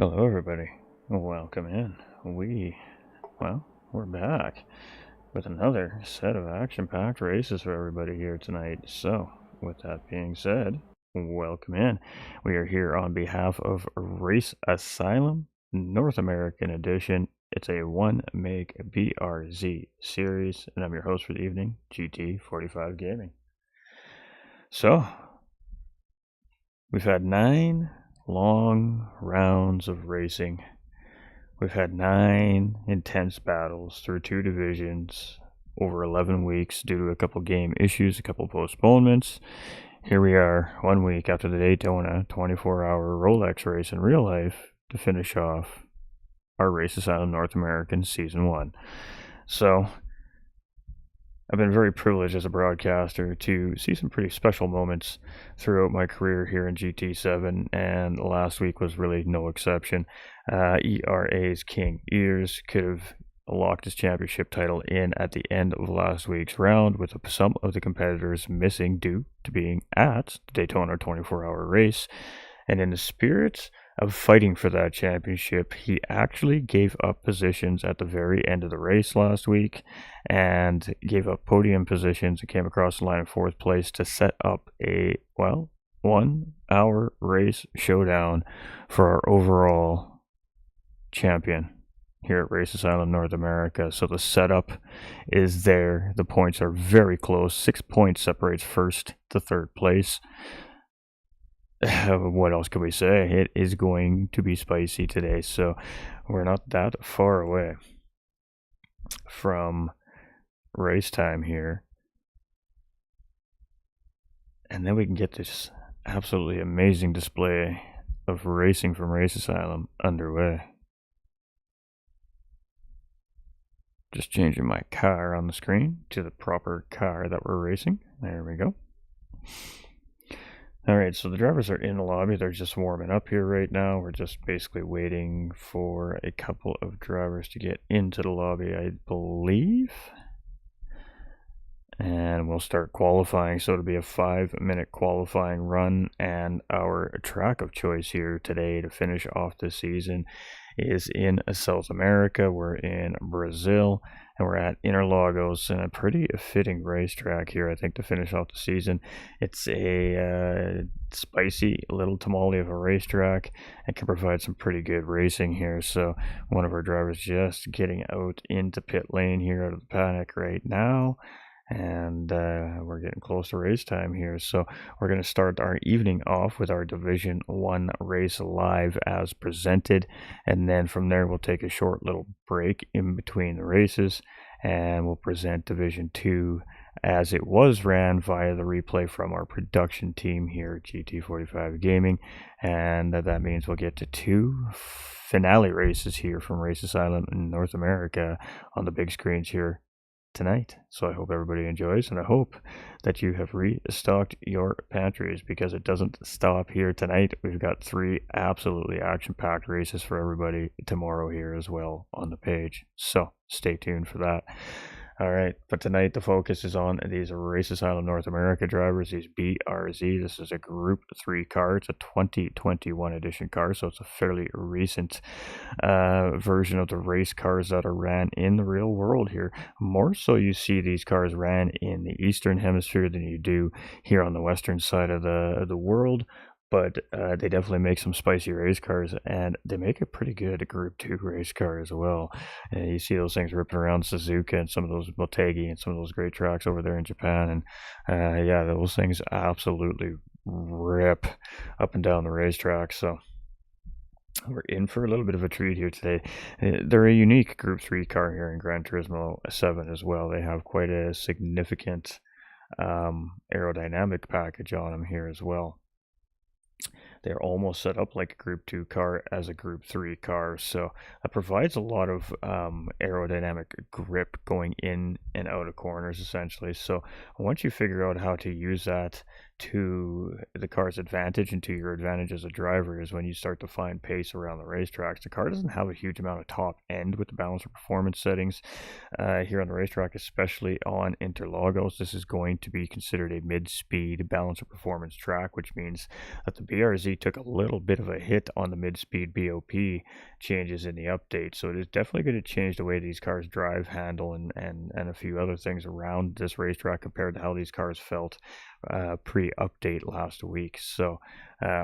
Hello, everybody. Welcome in. We're back with another set of action-packed races for everybody here tonight. So, with that being said, welcome in. We are here on behalf of Race Asylum North American Edition. It's a one make BRZ series, and I'm your host for the evening, GT45 Gaming. So, we've had 9 long rounds of racing. We've had 9 intense battles through 2 divisions over 11 weeks due to a couple game issues, a couple postponements. Here we are 1 week after the Daytona 24-hour Rolex race in real life to finish off our Race Asylum North American Season 1. So, I've been very privileged as a broadcaster to see some pretty special moments throughout my career here in GT7, and last week was really no exception. ERA's King Ears could have locked his championship title in at the end of last week's round, with some of the competitors missing due to being at the Daytona 24-hour race. And in the spirit of fighting for that championship, he actually gave up positions at the very end of the race last week and gave up podium positions and came across the line in 4th place to set up a 1-hour race showdown for our overall champion here at Race Asylum North America. So the setup is there. The points are very close. 6 points separates 1st to 3rd place. What else can we say? It is going to be spicy today, so we're not that far away from race time here. And then we can get this absolutely amazing display of racing from Race Asylum underway. Just changing my car on the screen to the proper car that we're racing. There we go. Alright, so the drivers are in the lobby. They're just warming up here right now. We're just basically waiting for a couple of drivers to get into the lobby, I believe. And we'll start qualifying. So it'll be a 5-minute qualifying run. And our track of choice here today to finish off the season is in South America. We're in Brazil. And we're at Interlagos, and a pretty fitting racetrack here, I think, to finish off the season. It's a spicy little tamale of a racetrack and can provide some pretty good racing here. So one of our drivers just getting out into pit lane here out of the paddock right now. And we're getting close to race time here. So we're going to start our evening off with our Division 1 race live as presented. And then from there, we'll take a short little break in between the races. And we'll present Division 2 as it was ran via the replay from our production team here at GT45 Gaming. And that means we'll get to 2 finale races here from Race Asylum in North America on the big screens here tonight. So I hope everybody enjoys, and I hope that you have restocked your pantries, because it doesn't stop here tonight. We've got 3 absolutely action-packed races for everybody tomorrow here as well on the page, so stay tuned for that. Alright, but tonight the focus is on these Race Asylum North America drivers, these BRZ. This is a Group 3 car. It's a 2021 edition car, so it's a fairly recent version of the race cars that are ran in the real world here. More so you see these cars ran in the Eastern Hemisphere than you do here on the Western side of the world. But they definitely make some spicy race cars, and they make a pretty good Group 2 race car as well. And you see those things ripping around Suzuka and some of those Motegi and some of those great tracks over there in Japan. And yeah, those things absolutely rip up and down the racetrack. So we're in for a little bit of a treat here today. They're a unique Group 3 car here in Gran Turismo 7 as well. They have quite a significant aerodynamic package on them here as well. They're almost set up like a Group 2 car as a Group 3 car, so that provides a lot of aerodynamic grip going in and out of corners essentially. So once you figure out how to use that to the car's advantage and to your advantage as a driver is when you start to find pace around the racetracks. The car doesn't have a huge amount of top end with the balance of performance settings here on the racetrack, especially on Interlagos. This is going to be considered a mid-speed balance of performance track, which means that the BRZ took a little bit of a hit on the mid-speed BOP changes in the update. So it is definitely going to change the way these cars drive, handle, and a few other things around this racetrack compared to how these cars felt pre-update last week. So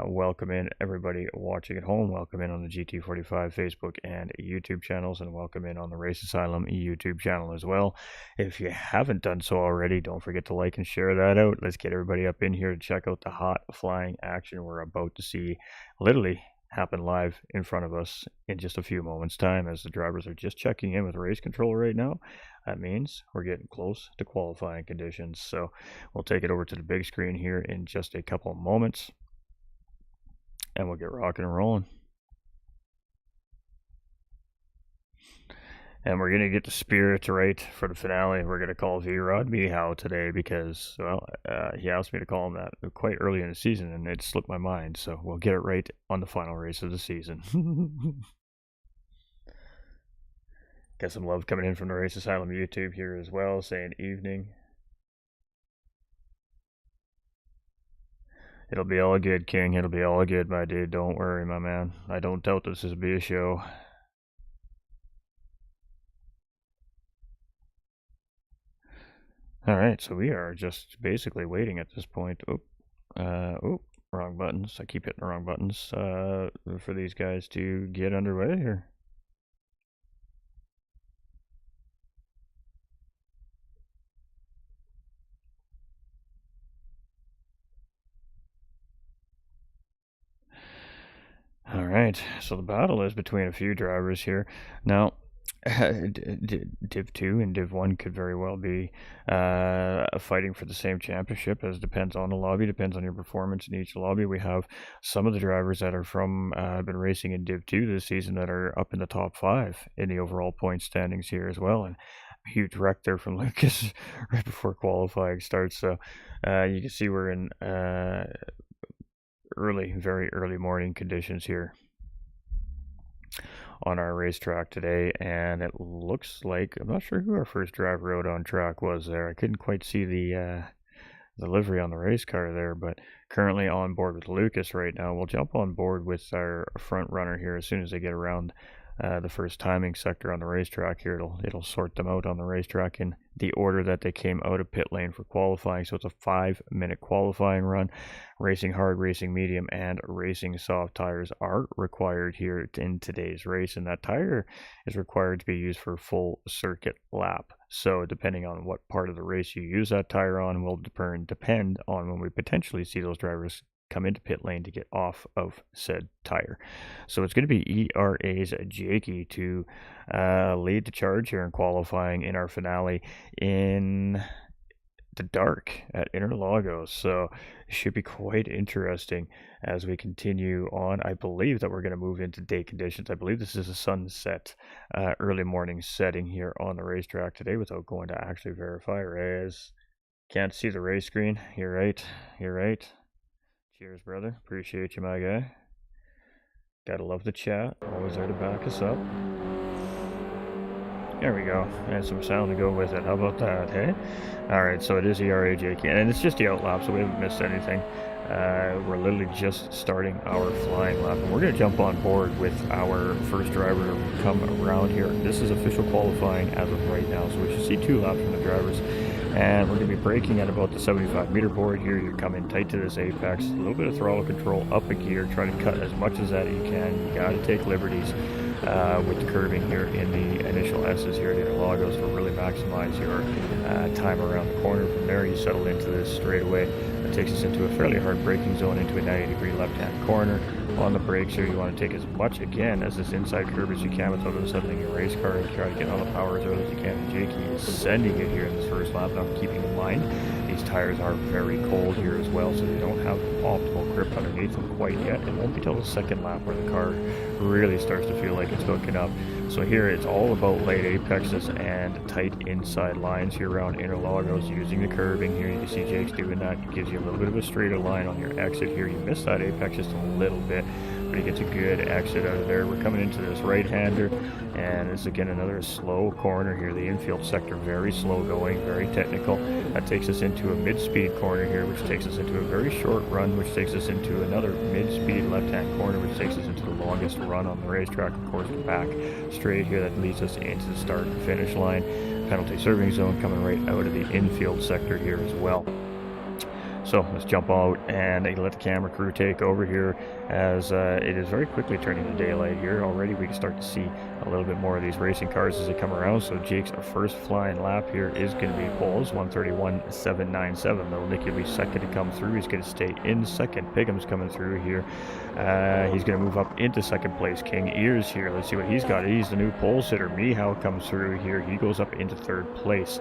welcome in everybody watching at home. Welcome in on the GT45 Facebook and YouTube channels, and welcome in on the Race Asylum YouTube channel as well. If you haven't done so already, don't forget to like and share that out. Let's get everybody up in here to check out the hot flying action we're about to see literally happen live in front of us in just a few moments time, as the drivers are just checking in with race control right now. That means we're getting close to qualifying conditions, so we'll take it over to the big screen here in just a couple of moments and we'll get rocking and rolling. And we're going to get the spirits right for the finale. We're going to call V-Rod Mehow today because, well, he asked me to call him that quite early in the season, and it slipped my mind. So we'll get it right on the final race of the season. Got some love coming in from the Race Asylum YouTube here as well, saying evening. It'll be all good, King. It'll be all good, my dude. Don't worry, my man. I don't doubt this will be a show. Alright, so we are just basically waiting at this point. Wrong buttons. I keep hitting the wrong buttons for these guys to get underway here. Alright, so the battle is between a few drivers here. Now, Div 2 and Div 1 could very well be fighting for the same championship, as depends on the lobby, depends on your performance in each lobby. We have some of the drivers that are from been racing in Div 2 this season that are up in the top 5 in the overall point standings here as well, and a huge wreck there from Lucas right before qualifying starts. So you can see we're in very early morning conditions here on our racetrack today, and it looks like, I'm not sure who our first driver out on track was there. I couldn't quite see the livery on the race car there, but currently on board with Lucas right now. We'll jump on board with our front runner here as soon as they get around the first timing sector on the racetrack here. It'll sort them out on the racetrack in the order that they came out of pit lane for qualifying. So it's a 5-minute qualifying run. Racing hard, racing medium, and racing soft tires are required here in today's race, and that tire is required to be used for a full circuit lap. So depending on what part of the race you use that tire on will depend on when we potentially see those drivers come into pit lane to get off of said tire. So it's going to be ERA's Jakey to lead the charge here in qualifying in our finale in the dark at Interlagos. So it should be quite interesting as we continue on. I believe that we're going to move into day conditions. I believe this is a sunset early morning setting here on the racetrack today, without going to actually verify. Reyes, can't see the race screen. You're right. Cheers, brother. Appreciate you, my guy. Gotta love the chat. Always there to back us up. There we go. And some sound to go with it. How about that, hey? Alright, so it is ERA Jakey. And it's just the outlap, so we haven't missed anything. We're literally just starting our flying lap. And we're going to jump on board with our first driver to come around here. This is official qualifying as of right now, so we should see 2 laps from the drivers. And we're going to be braking at about the 75 meter board here. You're coming tight to this apex, a little bit of throttle control, up a gear, try to cut as much as that you can. You got to take liberties with the curving here in the initial S's here at Interlagos to really maximize your time around the corner. From there, you settle into this straightaway. That takes us into a fairly hard braking zone, into a 90-degree left-hand corner. On the brakes here, you want to take as much, again, as this inside curve as you can without unsettling your race car, and try to get all the power as early as you can. And Jakey is sending it here in this first lap. Now, keeping in mind, the these tires are very cold here as well, so they don't have optimal grip underneath them quite yet. It won't be till the second lap where the car really starts to feel like it's hooking up. So here it's all about late apexes and tight inside lines here around Interlagos using the curbing here. You can see Jake's doing that. It gives you a little bit of a straighter line on your exit here. You miss that apex just a little bit, but he gets a good exit out of there. We're coming into this right-hander, and it's again another slow corner here. The infield sector very slow going, very technical. That takes us into a mid-speed corner here, which takes us into a very short run, which takes us into another mid-speed left-hand corner, which takes us into the longest run on the racetrack, of course, the back straight here that leads us into the start and finish line. Penalty serving zone coming right out of the infield sector here as well. So let's jump out and let the camera crew take over here, as it is very quickly turning to daylight here. Already we can start to see a little bit more of these racing cars as they come around. So Jake's first flying lap here is going to be Paul's 1:31.797. Little Nicky will be second to come through. He's going to stay in second. Pigham's coming through here. He's going to move up into second place. King Ears here. Let's see what he's got. He's the new pole sitter. Mihao comes through here. He goes up into third place.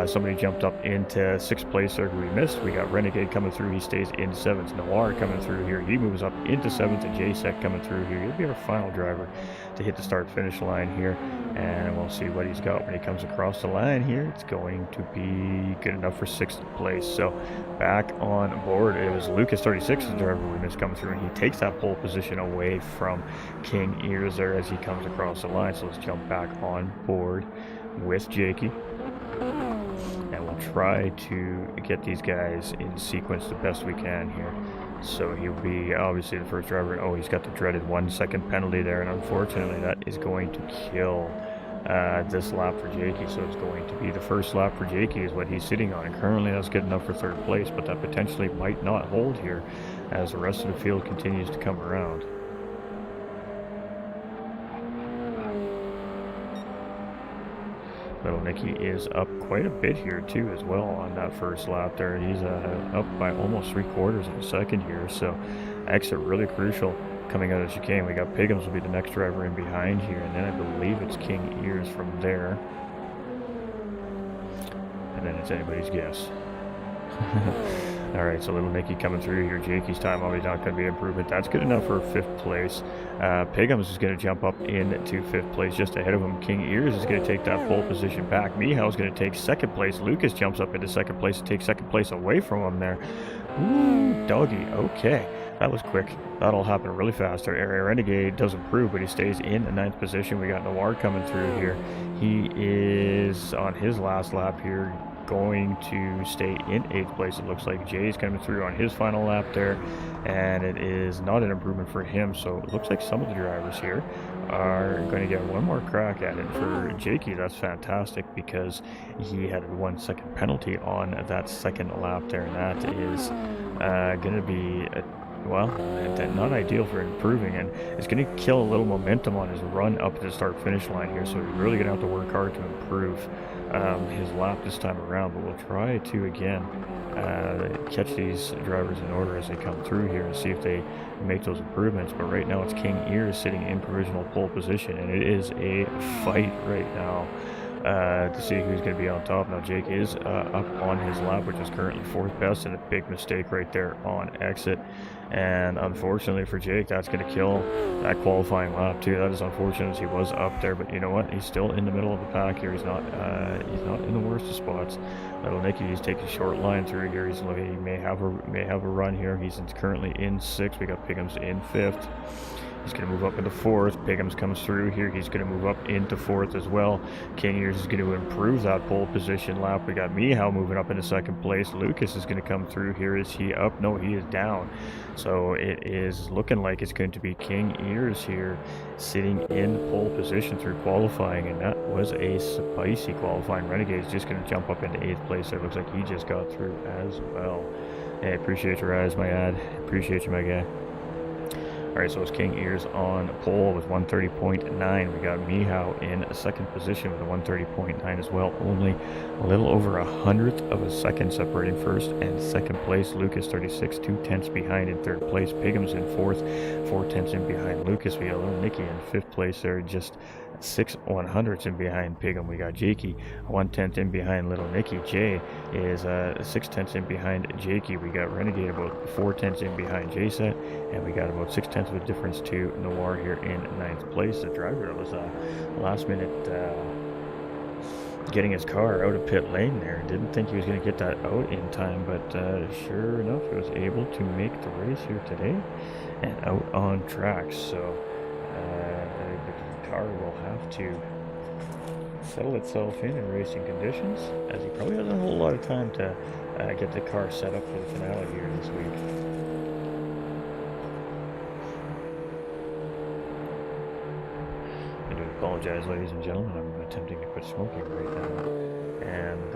Somebody jumped up into sixth place there who we missed. We got Renegade coming through. He stays in seventh. Noir coming through here. He moves up into seventh, and JSEC coming through here. He'll be our final driver to hit the start finish line here, and we'll see what he's got when he comes across the line here. It's going to be good enough for sixth place. So back on board, it was Lucas 36, the driver we missed coming through, and he takes that pole position away from King Ears there as he comes across the line. So let's jump back on board with Jakey, and we'll try to get these guys in sequence the best we can here. So he'll be obviously the first driver. Oh, he's got the dreaded 1 second penalty there, and unfortunately that is going to kill this lap for Jakey. So it's going to be the first lap for Jakey is what he's sitting on, and currently that's good enough for third place, but that potentially might not hold here as the rest of the field continues to come around. Little Nicky is up quite a bit here too as well on that first lap there. He's up by almost 3/4 of a second here, so exit really crucial coming out of the chicane. We got Pigham's will be the next driver in behind here, and then I believe it's King Ears from there, and then it's anybody's guess. All right, so Little Nicky coming through here. Jakey's time obviously not going to be improvement. That's good enough for fifth place. Pigham's is going to jump up into fifth place just ahead of him. King Ears is going to take that pole position back. Mihao's going to take second place. Lucas jumps up into second place to take second place away from him there. Ooh, doggy. Okay, that was quick. That'll happen really fast. Our Area Renegade does improve, but he stays in the ninth position. We got Noir coming through here. He is on his last lap here, going to stay in 8th place. It looks like Jay's coming through on his final lap there, and it is not an improvement for him. So it looks like some of the drivers here are going to get one more crack at it. For Jakey, that's fantastic because he had a 1 second penalty on that second lap there, and that is going to be well, not ideal for improving, and it's going to kill a little momentum on his run up to the start finish line here. So he's really going to have to work hard to improve his lap this time around, but we'll try to again catch these drivers in order as they come through here and see if they make those improvements. But right now it's King Ears sitting in provisional pole position, and it is a fight right now to see who's going to be on top. Now Jake is up on his lap, which is currently 4th best, and a big mistake right there on exit. And unfortunately for Jake, that's going to kill that qualifying lap too. That is unfortunate, as he was up there, but you know what? He's still in the middle of the pack here. He's not in the worst of spots. Little Nicky, he's taking a short line through here. He may have a run here. He's currently in 6th. We got Pigham's in 5th. He's going to move up into 4th. Pigham's comes through here. He's going to move up into 4th as well. King Ears is going to improve that pole position lap. We got Mihao moving up into 2nd place. Lucas is going to come through here. Is he up? No, he is down. So it is looking like it's going to be King Ears here sitting in pole position through qualifying, and that was a spicy qualifying. Renegade's just going to jump up into 8th place. It looks like he just got through as well. Hey, appreciate your eyes, my ad. Appreciate you, my guy. Alright, so it's King Ears on pole with 130.9. We got Mihao in second position with a 130.9 as well. Only a little over 100th of a second separating first and second place. Lucas 36, 2/10 behind in third place. Pigham's in fourth, 4/10 in behind Lucas. We got little Nicky in fifth place there, just 6/100ths in behind Pigham. We got Jakey 1/10 in behind little Nicky. Jay is 6/10 in behind Jakey. We got Renegade about 4/10 in behind Jayset, and we got about 6/10 of a difference to Noir here in ninth place. The driver was last minute getting his car out of pit lane there. Didn't think he was going to get that out in time, but sure enough, he was able to make the race here today and out on track. So the car will have to settle itself in racing conditions, as he probably hasn't a whole lot of time to get the car set up for the finale here this week. Apologize, ladies and gentlemen, I'm attempting to quit smoking right now, and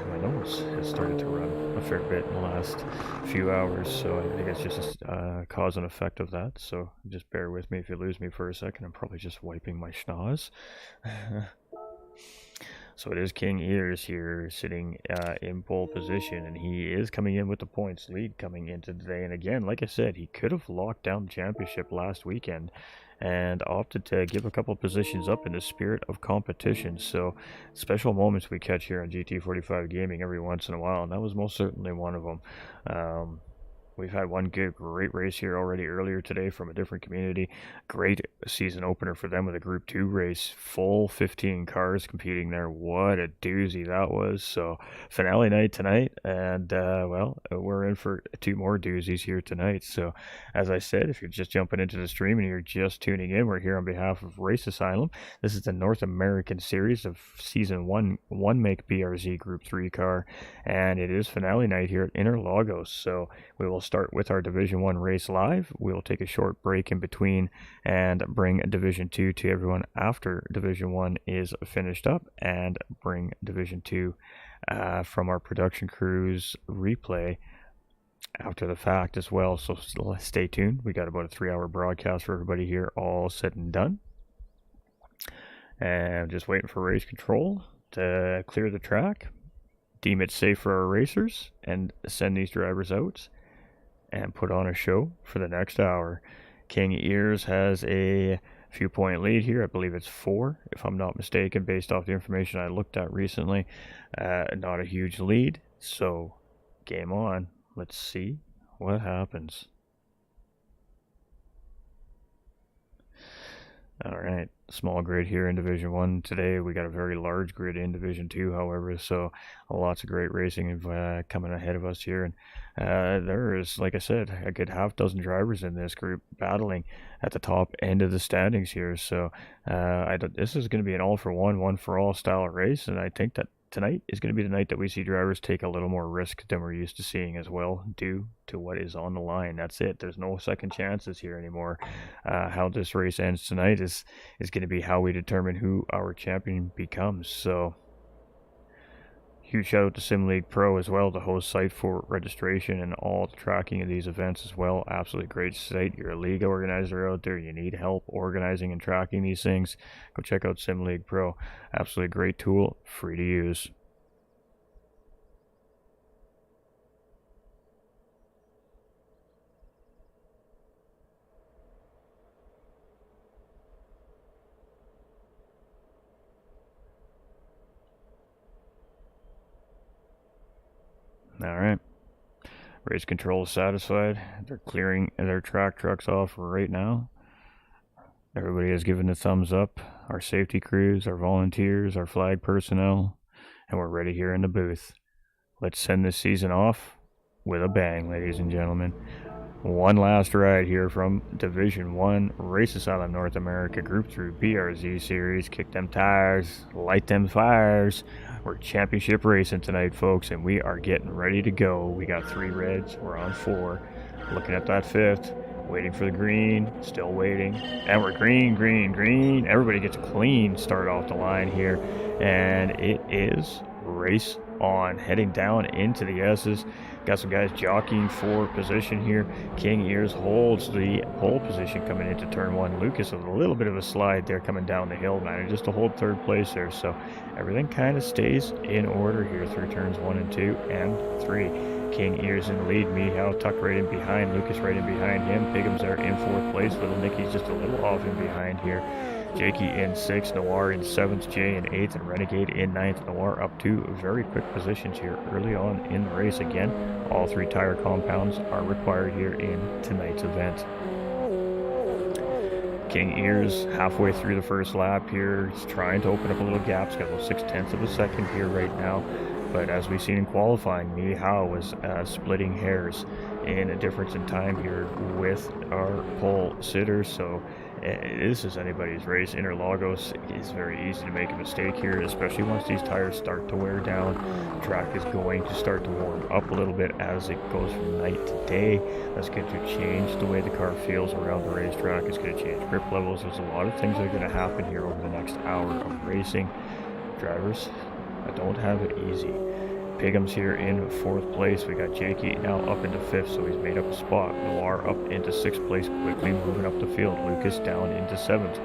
my nose has started to run a fair bit in the last few hours, so I think it's just a cause and effect of that. So just bear with me if you lose me for a second. I'm probably just wiping my schnoz. So it is King Ears here sitting in pole position, and he is coming in with the points lead coming into today. And again, like I said, he could have locked down the championship last weekend and opted to give a couple positions up in the spirit of competition. So special moments we catch here on GT45 Gaming every once in a while, and that was most certainly one of them. We've had one great race here already earlier today from a different community. Great season opener for them with a Group 2 race. Full 15 cars competing there. What a doozy that was. So finale night tonight. And, well, we're in for two more doozies here tonight. So as I said, if you're just jumping into the stream and you're just tuning in, we're here on behalf of Race Asylum. This is the North American series of Season 1 make BRZ Group 3 car. And it is finale night here at Interlagos. So we will start with our Division 1 race live. We'll take a short break in between and bring Division 2 to everyone after Division 1 is finished up, and bring Division 2 from our production crews replay after the fact as well. So stay tuned. We got about a 3-hour broadcast for everybody here, all said and done. And just waiting for race control to clear the track, deem it safe for our racers, and send these drivers out and put on a show for the next hour. King Ears has a few point lead here. I believe it's 4, if I'm not mistaken, based off the information I looked at recently. Not a huge lead, so game on. Let's see what happens. All right, small grid here in Division 1 today. We got a very large grid in Division 2, however, so lots of great racing coming ahead of us here. And there is, like I said, a good half dozen drivers in this group battling at the top end of the standings here. So this is going to be an all-for-one, one-for-all style race, and I think that tonight is going to be the night that we see drivers take a little more risk than we're used to seeing as well, due to what is on the line. That's it. There's no second chances here anymore. How this race ends tonight is going to be how we determine who our champion becomes. So huge shout out to Sim League Pro as well, the host site for registration and all the tracking of these events as well. Absolutely great site. You're a league organizer out there, you need help organizing and tracking these things, go check out Sim League Pro. Absolutely great tool, free to use. All right, race control is satisfied. They're clearing their track trucks off right now. Everybody has given the thumbs up. Our safety crews, our volunteers, our flag personnel, and we're ready here in the booth. Let's send this season off with a bang, ladies and gentlemen. One last ride here from Division 1 Race Asylum North America Group 3 BRZ Series. Kick them tires, light them fires. We're championship racing tonight, folks, and we are getting ready to go. We got 3 reds, we're on 4. Looking at that 5th, waiting for the green, still waiting. And we're green, green, green. Everybody gets a clean start off the line here, and it is race on, heading down into the S's. Got some guys jockeying for position here. King Ears holds the pole position coming into turn 1. Lucas with a little bit of a slide there coming down the hill, manages to hold 3rd place there. So everything kind of stays in order here through turns 1 and 2 and 3. King Ears in the lead. Meow tucked right in behind. Lucas right in behind him. Pigham's there in 4th place. Little Nicky's just a little off in behind here. Jakey in 6th, Noir in 7th, Jay in 8th, and Renegade in 9th. Noir up 2 very quick positions here early on in the race. Again, all 3 tire compounds are required here in tonight's event. King Ears halfway through the first lap here. He's trying to open up a little gap. He's got about 0.6 of a second here right now. But as we've seen in qualifying, Mihao was splitting hairs in a difference in time here with our pole sitters. So this is anybody's race. Interlagos is very easy to make a mistake here, especially once these tires start to wear down. The track is going to start to warm up a little bit as it goes from night to day. That's going to change the way the car feels around the racetrack. It's going to change grip levels. There's a lot of things that are going to happen here over the next hour of racing. Drivers, I don't have it easy. Pigham's here in 4th place. We got Jakey now up into 5th, so he's made up a spot. Noir up into 6th place, quickly moving up the field. Lucas down into 7th.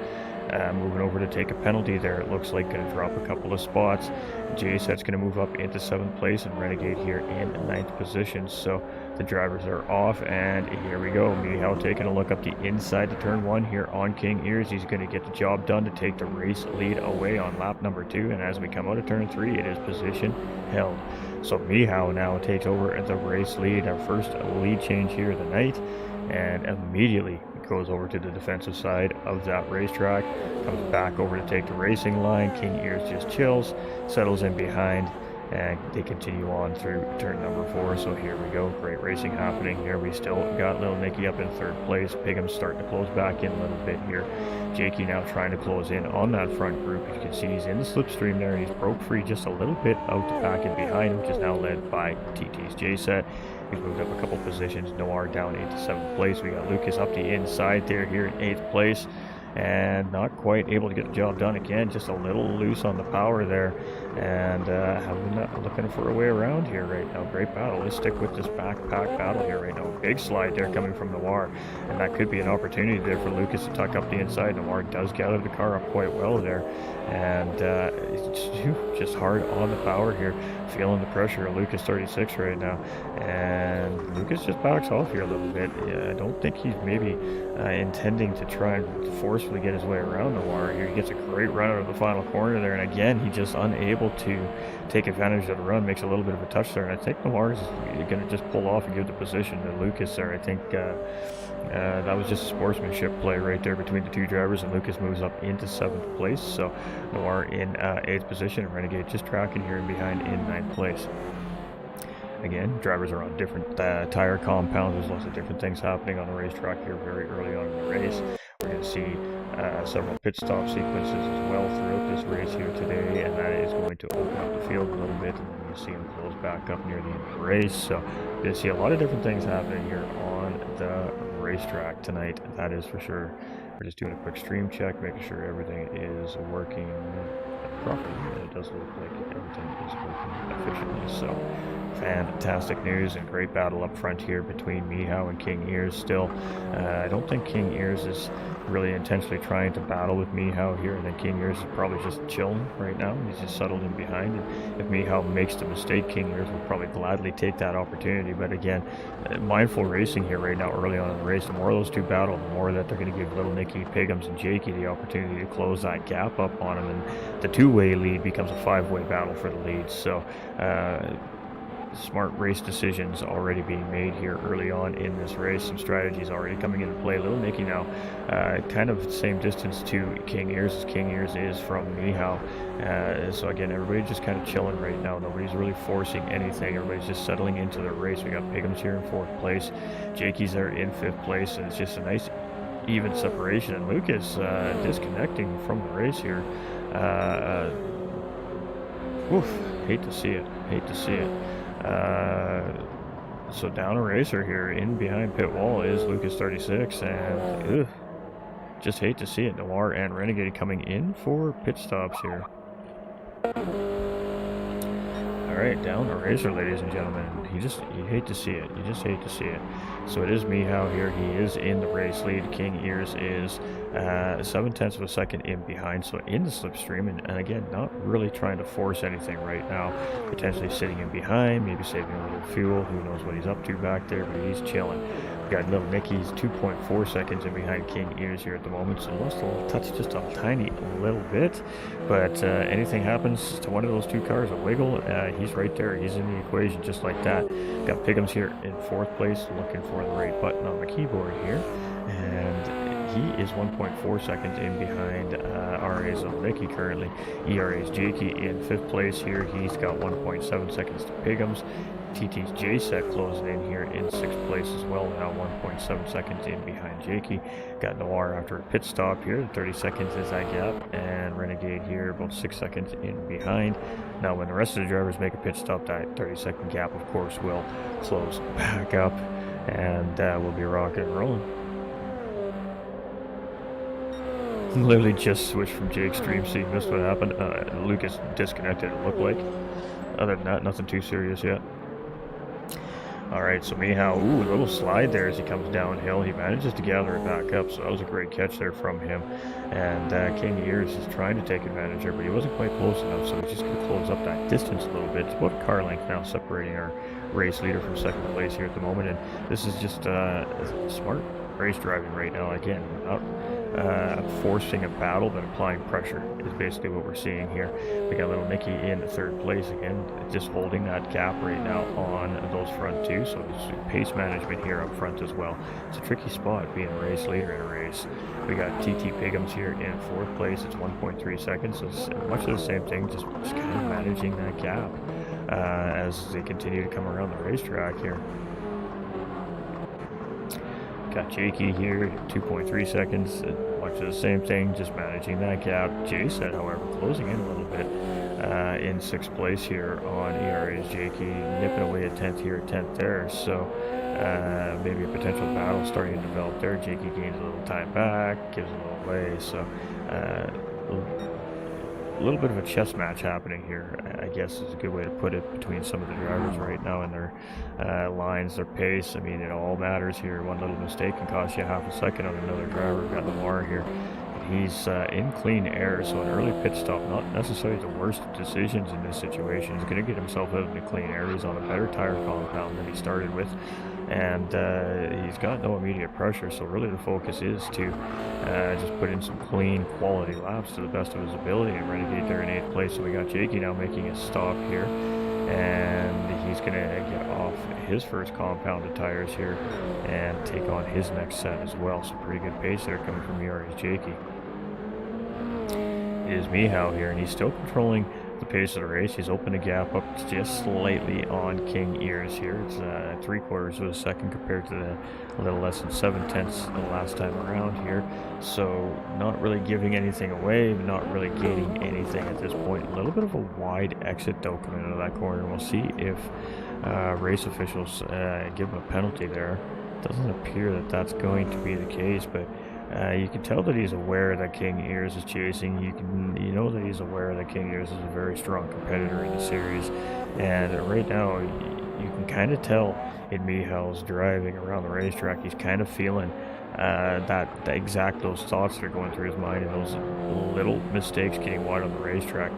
Moving over to take a penalty there. It looks like going to drop a couple of spots. J-Set's going to move up into 7th place, and Renegade here in 9th position. So the drivers are off, and here we go. Mihao taking a look up the inside to turn 1 here on King Ears. He's going to get the job done to take the race lead away on lap number 2. And as we come out of turn 3, it is position held. So Mihao now takes over the race lead, our first lead change here of the night, and immediately goes over to the defensive side of that racetrack, comes back over to take the racing line. King Ears just chills, settles in behind, and they continue on through turn number 4. So here we go, great racing happening here. We still got Little Nicky up in 3rd place. Pigham's starting to close back in a little bit here. Jakey now trying to close in on that front group. As you can see, he's in the slipstream there. He's broke free just a little bit out the back and behind, which is now led by TT's J-Set. He's moved up a couple positions. Noir down into 7th place. We got Lucas up the inside there here in 8th place, and not quite able to get the job done again. Just a little loose on the power there, and looking for a way around here right now. Great battle. Let's stick with this backpack battle here right now. Big slide there coming from Noir, and that could be an opportunity there for Lucas to tuck up the inside. Noir does gather the car up quite well there, and it's just hard on the power here. Feeling the pressure of Lucas 36 right now, and Lucas just backs off here a little bit. I don't think he's maybe intending to try and forcefully get his way around Noir here. He gets a great run out of the final corner there, and again, he just unable to take advantage of the run. Makes a little bit of a touch there, and I think Noir is going to just pull off and give the position to Lucas there. I think that was just a sportsmanship play right there between the 2 drivers, and Lucas moves up into 7th place. So Noir in 8th position, and Renegade just tracking here and behind in 9th place. Again, drivers are on different tire compounds. There's lots of different things happening on the racetrack here very early on in the race. We're going to see several pit stop sequences as well throughout this race here today, and that is going to open up the field a little bit, and then you see them close back up near the end of the race. So you're going to see a lot of different things happening here on the racetrack tonight, that is for sure. We're just doing a quick stream check, making sure everything is working properly, and it does look like everything is working efficiently. So fantastic news and great battle up front here between Mihao and King Ears still. I don't think King Ears is really intentionally trying to battle with Mihao here, and then King Ears is probably just chilling right now. He's just settled in behind, and if Mihao makes the mistake, King Ears will probably gladly take that opportunity. But again, mindful racing here right now early on in the race. The more those 2 battle, the more that they're going to give Little Nicky, Pigham's, and Jakey the opportunity to close that gap up on him, and the 2-way lead becomes a 5-way battle for the lead. So smart race decisions already being made here early on in this race. Some strategies already coming into play. Little Nicky now kind of the same distance to King Ears as King Ears is from Mihao. So again, everybody's just kind of chilling right now. Nobody's really forcing anything. Everybody's just settling into the race. We got Pigham's here in 4th place. Jakey's there in 5th place, and it's just a nice even separation. And Lucas disconnecting from the race here. Hate to see it. Hate to see it. So down a racer here in behind pit wall is Lucas 36, and just hate to see it. Noir and Renegade coming in for pit stops here. All right, down the racer, ladies and gentlemen. You hate to see it. You just hate to see it. So it is Mihao here. He is in the race lead. King Ears is 7/10 of a second in behind, so in the slipstream. And again, not really trying to force anything right now. Potentially sitting in behind, maybe saving a little fuel. Who knows what he's up to back there, but he's chilling. We got little Nicky's 2.4 seconds in behind King Ears here at the moment, so lost a little touch, just a tiny little bit. But anything happens to one of those two cars, a wiggle, he's right there. He's in the equation just like that. Got Piggums here in 4th place, looking for the right button on the keyboard here. And he is 1.4 seconds in behind RA's on Nicky currently. ERA's Jakey in 5th place here. He's got 1.7 seconds to Piggums. TT's J-Set closing in here in 6th place as well, now 1.7 seconds in behind Jakey. Got Noir after a pit stop here, 30 seconds is that gap, and Renegade here about 6 seconds in behind. Now when the rest of the drivers make a pit stop, that 30-second gap of course will close back up, and we'll be rocking and rolling. Literally just switched from Jake's stream, so you missed what happened. Lucas disconnected, it looked like. Other than that, nothing too serious yet. Alright, so Mihao, a little slide there as he comes downhill. He manages to gather it back up, so that was a great catch there from him. And King Ears is trying to take advantage there, but he wasn't quite close enough, so he's just going to close up that distance a little bit. It's about a car length now separating our race leader from 2nd place here at the moment, and this is just smart race driving right now. Again, not forcing a battle, but applying pressure is basically what we're seeing here. We got little Nicky in 3rd place again, just holding that gap right now on those front two, so it's pace management here up front as well. It's a tricky spot being a race leader in a race. We got TT Piggums here in 4th place. It's 1.3 seconds, so it's much of the same thing, just kind of managing that gap as they continue to come around the racetrack here. Got Jakey here, 2.3 seconds, much of the same thing, just managing that gap. J-Set, however, closing in a little bit in 6th place here on ERA's Jakey, nipping away at 10th here, 10th there, so maybe a potential battle starting to develop there. Jakey gains a little time back, gives a little way, so a little bit of a chess match happening here, I guess is a good way to put it, between some of the drivers right now and their lines, their pace. I mean, it all matters here. One little mistake can cost you half a second on another driver. Got Lamar here. He's in clean air, so an early pit stop, not necessarily the worst decisions in this situation. He's going to get himself out into clean air. He's on a better tire compound than he started with, and he's got no immediate pressure, so really the focus is to just put in some clean quality laps to the best of his ability. And Renegade there in 8th place, so we got Jakey now making a stop here, and he's going to get off his first compounded tires here and take on his next set as well. So pretty good pace there coming from ERA's Jakey. It is Mihao here, and he's still controlling the pace of the race. He's opened the gap up just slightly on King Ears here. It's 3/4 of a second compared to the little less than 7/10 the last time around here. So not really giving anything away, not really gaining anything at this point. A little bit of a wide exit though coming out of that corner. We'll see if race officials give him a penalty there. Doesn't appear that that's going to be the case, but you can tell that he's aware that King Ears is chasing. You know that he's aware that King Ears is a very strong competitor in the series, and right now you can kind of tell in Mihail's driving around the racetrack, he's kind of feeling those thoughts that are going through his mind, and those little mistakes getting wide on the racetrack.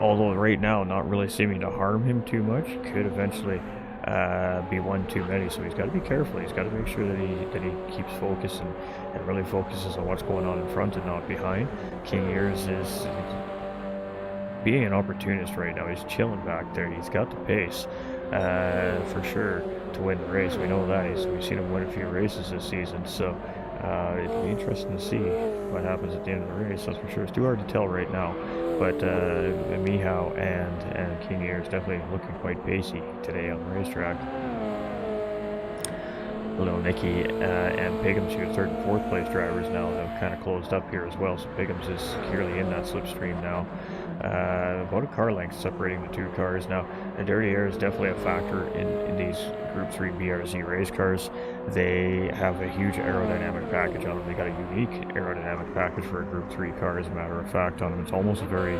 Although right now not really seeming to harm him too much, could eventually be one too many, so he's got to be careful. He's got to make sure that he keeps focus and really focuses on what's going on in front and not behind. King Ears is being an opportunist right now. He's chilling back there. He's got the pace for sure to win the race. We know that. We've seen him win a few races this season, so it'll be interesting to see what happens at the end of the race. That's for sure. It's too hard to tell right now, but Mihao and King Ears definitely looking quite pacey today on the racetrack. Little Nicky and Piggums here, 3rd and 4th place drivers now. They've kind of closed up here as well, so Piggums is securely in that slipstream now. About a car length separating the two cars now. And dirty air is definitely a factor in the these Group 3 BRZ race cars, they have a huge aerodynamic package on them. They got a unique aerodynamic package for a Group 3 car, as a matter of fact, on them. It's almost a very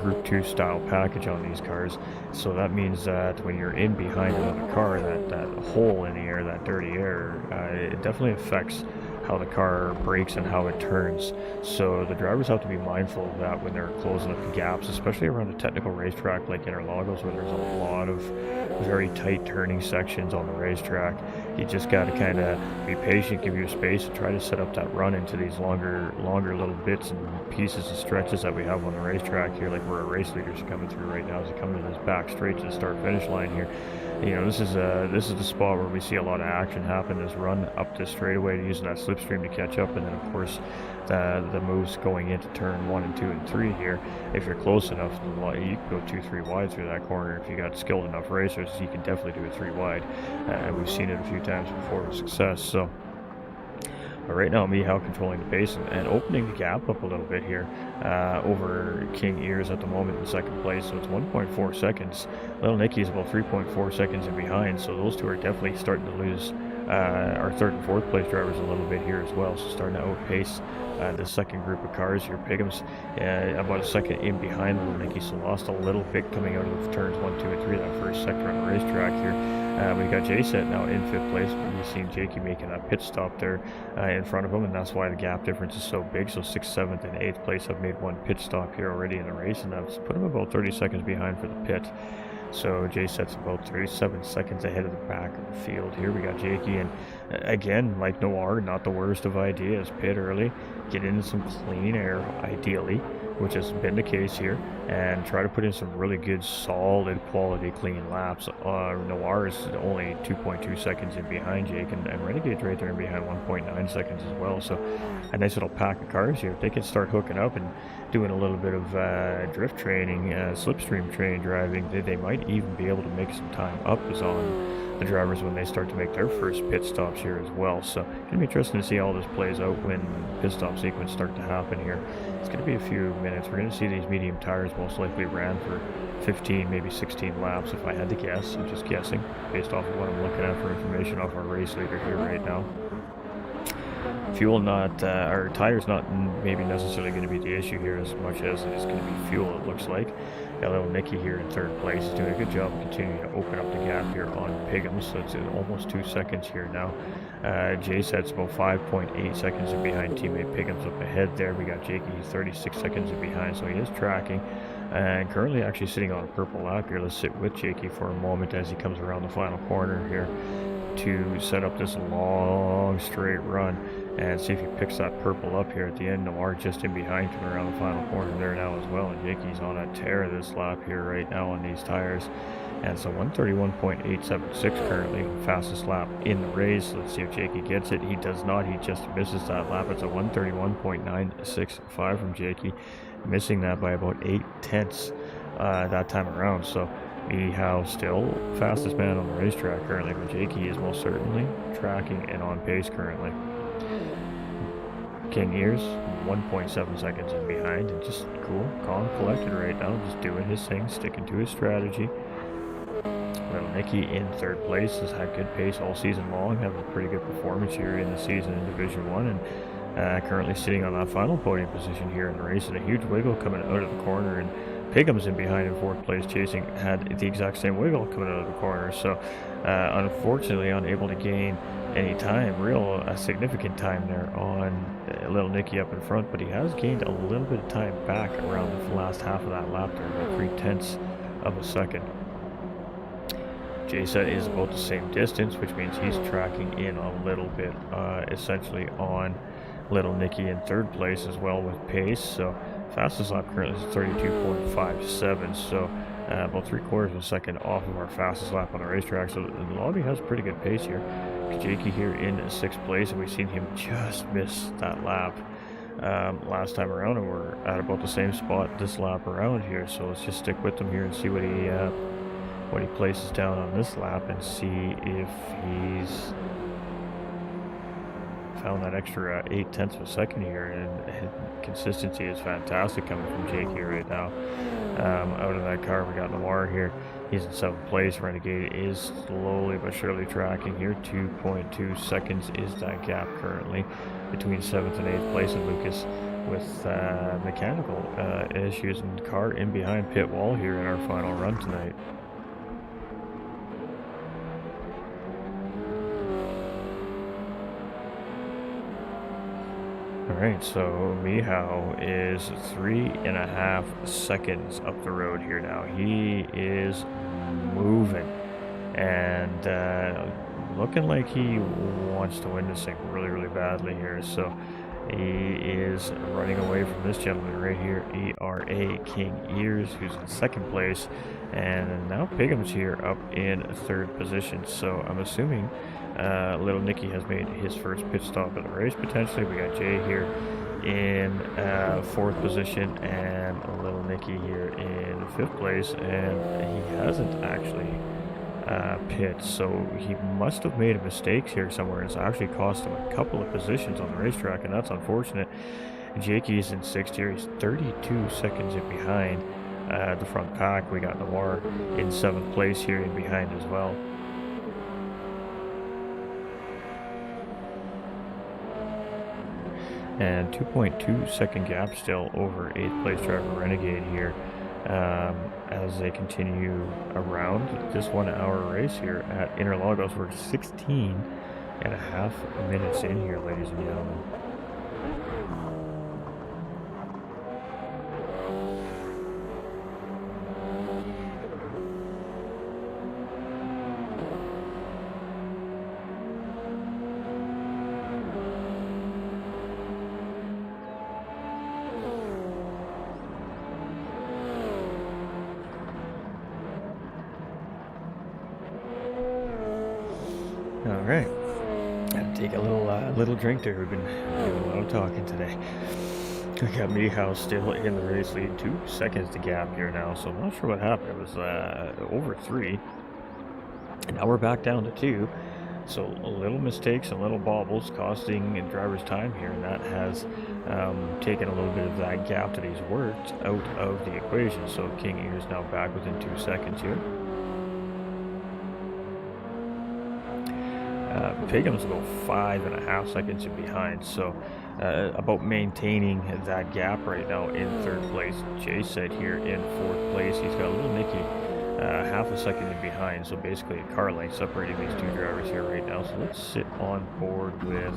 Group 2 style package on these cars. So that means that when you're in behind another car, that hole in the air, that dirty air, it definitely affects how the car brakes and how it turns. So the drivers have to be mindful of that when they're closing up the gaps, especially around a technical racetrack like Interlagos, where there's a lot of very tight turning sections on the racetrack. You just got to kind of be patient, give your space, and try to set up that run into these longer little bits and pieces and stretches that we have on the racetrack here, like where our race leaders are coming through right now as they come into this back straight to the start finish line here. You know, this is the spot where we see a lot of action happen. This run up this straightaway, using that slipstream to catch up, and then of course the moves going into turn 1 and 2 and 3 here. If you're close enough, you can go 2-3 wide through that corner. If you got skilled enough racers, you can definitely do a 3 wide. We've seen it a few times before with success. So but right now, Mihao controlling the pace and opening the gap up a little bit here over King Ears at the moment in second place. So it's 1.4 seconds. Little Nicky is about 3.4 seconds in behind. So those two are definitely starting to lose our third and fourth place drivers a little bit here as well. So starting to outpace the second group of cars here. Pigham's about a second in behind Little Nicky, so lost a little bit coming out of turns 1, 2, and 3, that first sector on the racetrack here. We got J-Set now in fifth place. We've seen Jakey making that pit stop there in front of him, and that's why the gap difference is so big. So 6th, 7th, and 8th place have made one pit stop here already in the race, and that's put him about 30 seconds behind for the pit. So J-Set's about 37 seconds ahead of the back of the field. Here we got Jakey, and again, like Noir, not the worst of ideas. Pit early, get into some clean air, ideally, which has been the case here, and try to put in some really good, solid, quality, clean laps. Noir is only 2.2 seconds in behind Jake, and Renegade's right there in behind 1.9 seconds as well. So a nice little pack of cars here. If they can start hooking up and doing a little bit of drift training, slipstream train driving, they might even be able to make some time up as on the drivers when they start to make their first pit stops here as well. So it's going to be interesting to see how this plays out when pit stop sequence start to happen here. It's going to be a few minutes. We're going to see these medium tires most likely ran for 15, maybe 16 laps if I had to guess. I'm just guessing based off of what I'm looking at for information off our race leader here right now. Fuel not, or tires not maybe necessarily going to be the issue here as much as it is going to be fuel, it looks like. Got little Nicky here in third place. He's doing a good job continuing to open up the gap here on Pigham, so it's almost 2 seconds here now. J-Set's about 5.8 seconds in behind teammate Pigham's up ahead there. We got Jakey 36 seconds in behind, so he is tracking. And currently actually sitting on a purple lap here. Let's sit with Jakey for a moment as he comes around the final corner here to set up this long straight run and see if he picks that purple up here at the end. Noir just in behind coming around the final corner there now as well, and Jakey's on a tear this lap here right now on these tires. And so 131.876 currently, fastest lap in the race. Let's see if Jakey gets it. He does not. He just misses that lap. It's a 131.965 from Jakey, missing that by about 8/10 that time around. So Mihao still fastest man on the racetrack currently, but Jakey is most certainly tracking and on pace currently. King Ears 1.7 seconds in behind, and just cool, calm, collected right now, just doing his thing, sticking to his strategy. Little Nicky in third place has had good pace all season long, having a pretty good performance here in the season in Division 1, and currently sitting on that final podium position here in the race, and a huge wiggle coming out of the corner, and Pigham's in behind in fourth place, chasing, had the exact same wiggle coming out of the corner. So unfortunately unable to gain any time, a significant time there on Little Nicky up in front, but he has gained a little bit of time back around the last half of that lap there, about 3/10 of a second. J-Set is about the same distance, which means he's tracking in a little bit, essentially on Little Nicky in third place as well with pace. So fastest lap currently is 32.57, so about 3/4 of a second off of our fastest lap on the racetrack. So the lobby has pretty good pace here. Jakey here in sixth place, and we've seen him just miss that lap last time around, and we're at about the same spot this lap around here. So let's just stick with him here and see what he places down on this lap, and see if he's found that extra 8/10 of a second here. And consistency is fantastic coming from Jake here right now. Out of that car, we got Noir here He's in 7th place. Renegade is slowly but surely tracking here. 2.2 seconds is that gap currently between 7th and 8th place, and Lucas with mechanical issues and car in behind pit wall here in our final run tonight. Alright, so Mihao is 3.5 seconds up the road here now. He is moving and looking like he wants to win this thing really, really badly here. So he is running away from this gentleman right here, ERA King Ears, who's in 2nd place. And now Pigham's here up in 3rd position. So I'm assuming Little Nicky has made his first pit stop of the race potentially. We got Jay here in 4th position and Little Nicky here in 5th place, and he hasn't actually pit, so he must have made a mistake here somewhere. It's actually cost him a couple of positions on the racetrack, and that's unfortunate. Jakey's in 6th here. He's 32 seconds in behind the front pack. We got Noir in 7th place here in behind as well. And 2.2 second gap still over 8th place driver Renegade here as they continue around this 1 hour race here at Interlagos. We're 16.5 minutes in here, ladies and gentlemen. All right, gotta take a little drink there. We've been doing a lot of talking today. We got Mihao still in the race lead, 2 seconds to gap here now. So I'm not sure what happened. It was over 3, and now we're back down to 2. So little mistakes and little bobbles costing drivers time here, and that has taken a little bit of that gap that he's worked out of the equation. So King Ear is now back within 2 seconds here. Pigham's about 5.5 seconds in behind, so about maintaining that gap right now in 3rd place. Jay said here in 4th place. He's got a Little Nicky half a second in behind, so basically a car length separating these 2 drivers here right now. So let's sit on board with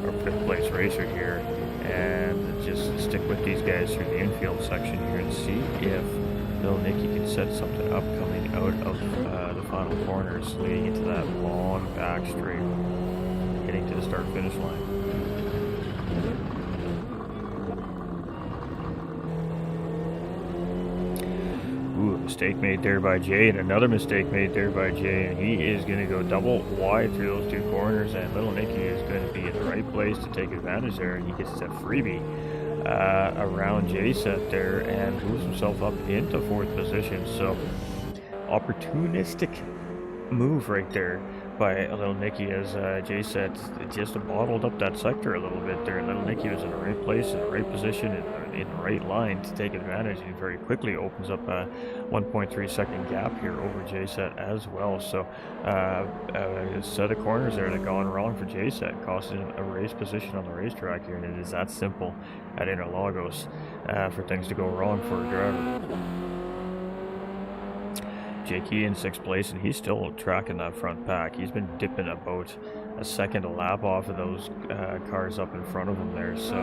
our 5th place racer here and just stick with these guys through the infield section here and see if Little Nicky can set something up coming out of the final corners, leading into that long back straight, heading to the start-finish line. Ooh, a mistake made there by Jay, and another mistake made there by Jay, and he is going to go double wide through those 2 corners, and Little Nicky is going to be in the right place to take advantage there, and he gets a freebie around Jay set there and moves himself up into 4th position. So opportunistic move right there by Little Nicky, as Jay said, just bottled up that sector a little bit there. Little Nicky was in the right place, in the right position, in the right line to take advantage, and very quickly opens up a 1.3 second gap here over Jay set as well. So a set of corners there that gone wrong for Jay set, costing him a race position on the racetrack here, and it is that simple at Interlagos for things to go wrong for a driver. Jakey in 6th place, and he's still tracking that front pack. He's been dipping about a second a lap off of those cars up in front of him there. So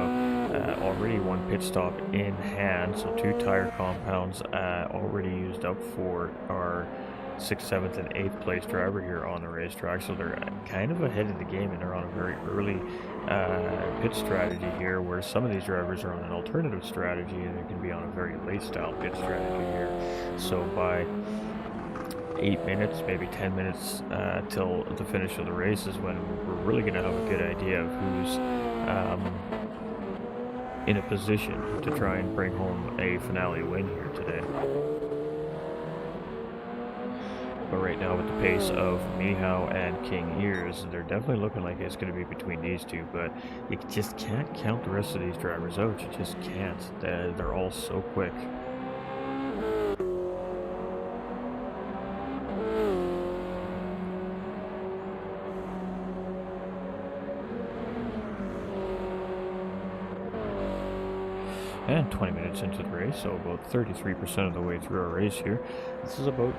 already 1 pit stop in hand. So 2 tire compounds already used up for our 6th, 7th, and 8th place driver here on the racetrack. So they're kind of ahead of the game, and they're on a very early pit strategy here, where some of these drivers are on an alternative strategy, and they can be on a very late style pit strategy here. So by 8 minutes, maybe 10 minutes till the finish of the race is when we're really going to have a good idea of who's in a position to try and bring home a finale win here today. But right now, with the pace of Mihao and King Ears, they're definitely looking like it's going to be between these 2, but you just can't count the rest of these drivers out. You just can't. They're all so quick. And 20 minutes into the race, so about 33% of the way through our race here. This is about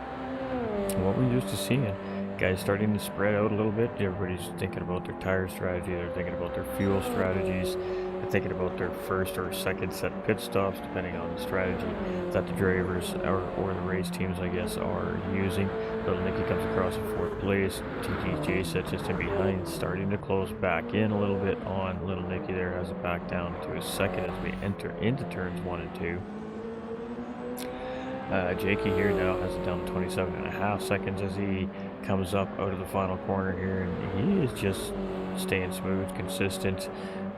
what we're used to seeing. Guys starting to spread out a little bit. Everybody's thinking about their tire strategy. They're thinking about their fuel strategies. They're thinking about their first or second set of pit stops, depending on the strategy that the drivers or the race teams, I guess, are using. Little Nicky comes across in fourth place. TTJ set just in behind, starting to close back in a little bit on Little Nicky there. Has it back down to his second as we enter into turns 1 and 2. Jakey here now has it down to 27.5 seconds as he comes up out of the final corner here, and he is just staying smooth, consistent,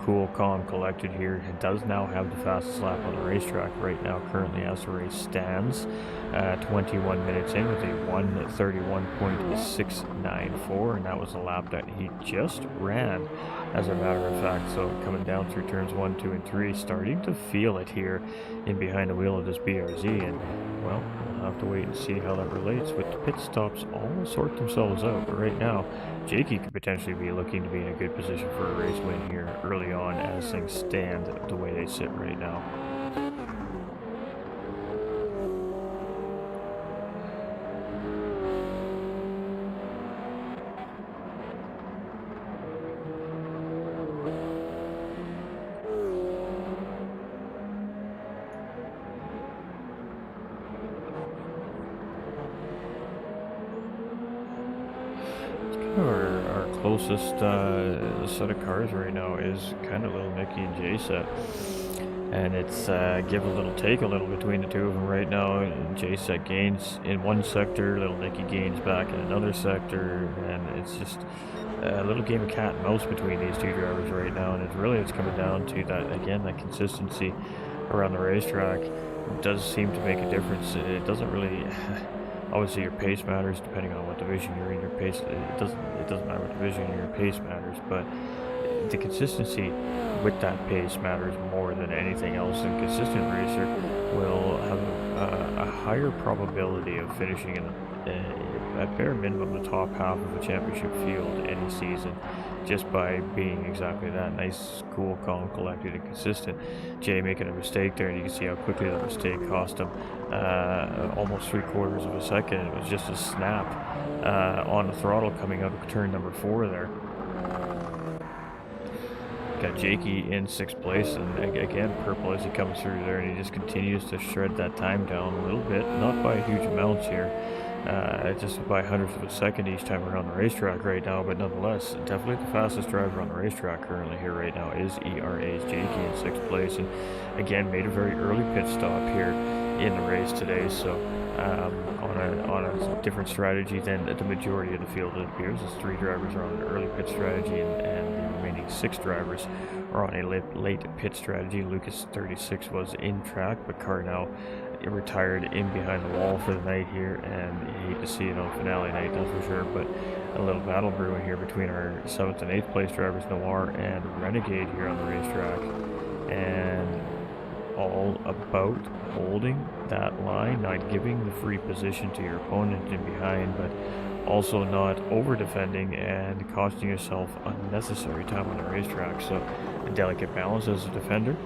cool, calm, collected here. He does now have the fastest lap on the racetrack right now, currently as the race stands. 21 minutes in with a 1:31.694, and that was the lap that he just ran, as a matter of fact. So coming down through turns 1, 2, and 3, starting to feel it here in behind the wheel of this BRZ, and well, we'll have to wait and see how that relates with the pit stops all sort themselves out. But right now, Jakey could potentially be looking to be in a good position for a race win here early on as things stand the way they sit right now. Our closest set of cars right now is kind of Little Nicky and J-Set, and it's give a little take a little between the two of them right now. J-Set gains in one sector, Little Nicky gains back in another sector, and it's just a little game of cat and mouse between these two drivers right now, and it's coming down to that, again, that consistency around the racetrack does seem to make a difference. It doesn't really obviously your pace matters depending on what division you're in. Your pace, it doesn't matter what division you're in, your pace matters, but the consistency with that pace matters more than anything else. And a consistent racer will have a higher probability of finishing in at bare minimum the top half of a championship field any season, just by being exactly that, nice, cool, calm, collected, and consistent. Jay making a mistake there, and you can see how quickly that mistake cost him almost 3/4 of a second. It was just a snap on the throttle coming out of turn number 4 there. Got Jakey in 6th place, and again, purple as he comes through there, and he just continues to shred that time down a little bit, not by huge amounts here, just by hundredths of a second each time around the racetrack right now, but nonetheless, definitely the fastest driver on the racetrack currently here right now is ERA's Jakey in 6th place, and again, made a very early pit stop here in the race today, so on a different strategy than the majority of the field, it appears, as 3 drivers are on an early pit strategy, and the remaining 6 drivers are on a late pit strategy. Lucas 36 was in track, but Carr retired in behind the wall for the night here, and you hate to see it on finale night, that's for sure, but a little battle brewing here between our 7th and 8th place drivers, Noir and Renegade, here on the racetrack, and all about holding that line, not giving the free position to your opponent in behind, but also not over defending and costing yourself unnecessary time on the racetrack. So a delicate balance as a defender.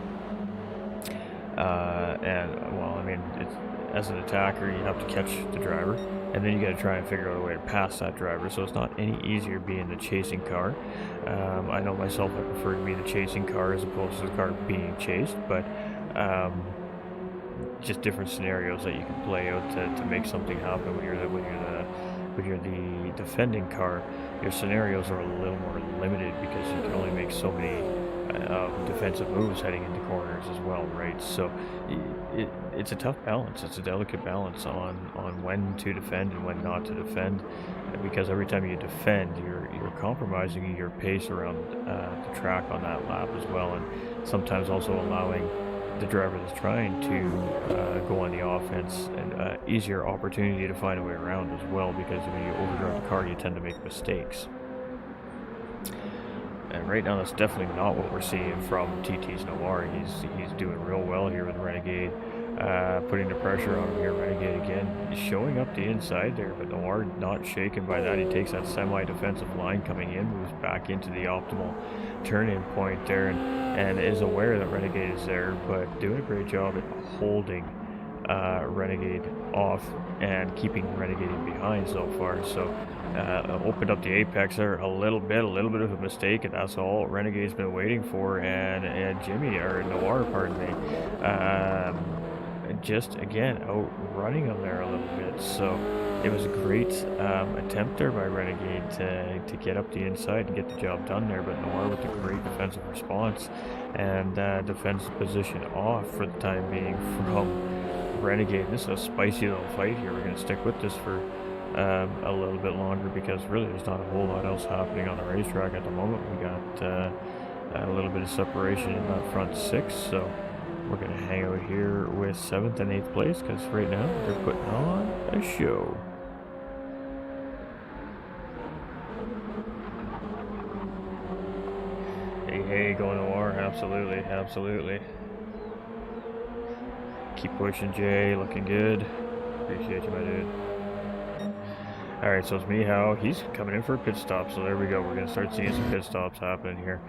And well, I mean, as an attacker, you have to catch the driver, and then you got to try and figure out a way to pass that driver. So it's not any easier being the chasing car. I know myself, I prefer to be the chasing car as opposed to the car being chased, but just different scenarios that you can play out to make something happen when you're the defending car. Your scenarios are a little more limited because you can only make so many defensive moves heading into corners as well, right? So it's a tough balance. It's a delicate balance on when to defend and when not to defend, because every time you defend, you're compromising your pace around the track on that lap as well, and sometimes also allowing the driver that's trying to go on the offense an easier opportunity to find a way around as well, because when you overdrive the car, you tend to make mistakes. And right now, that's definitely not what we're seeing from TT's Noir. He's doing real well here with Renegade. putting the pressure on him here. Renegade again, showing up the inside there, but Noir not shaken by that. He takes that semi-defensive line coming in, moves back into the optimal turn-in point there, and is aware that Renegade is there, but doing a great job at holding Renegade off and keeping Renegade in behind so far. So opened up the apex there a little bit of a mistake, and that's all Renegade's been waiting for. And Jimmy, or Noir, pardon me, just again outrunning him there a little bit. So it was a great attempt there by Renegade to get up the inside and get the job done there, but Noir with a great defensive response and defends the position off for the time being from Renegade. This is a spicy little fight here. We're going to stick with this for a little bit longer because really there's not a whole lot else happening on the racetrack at the moment. We got a little bit of separation in that front six, so we're going to hang out here with 7th and 8th place because right now they're putting on a show. Hey, going Noir, absolutely. Keep pushing, Jay, looking good. Appreciate you, my dude. Alright, so it's Mihao. He's coming in for a pit stop, so there we go. We're going to start seeing some pit stops happening here.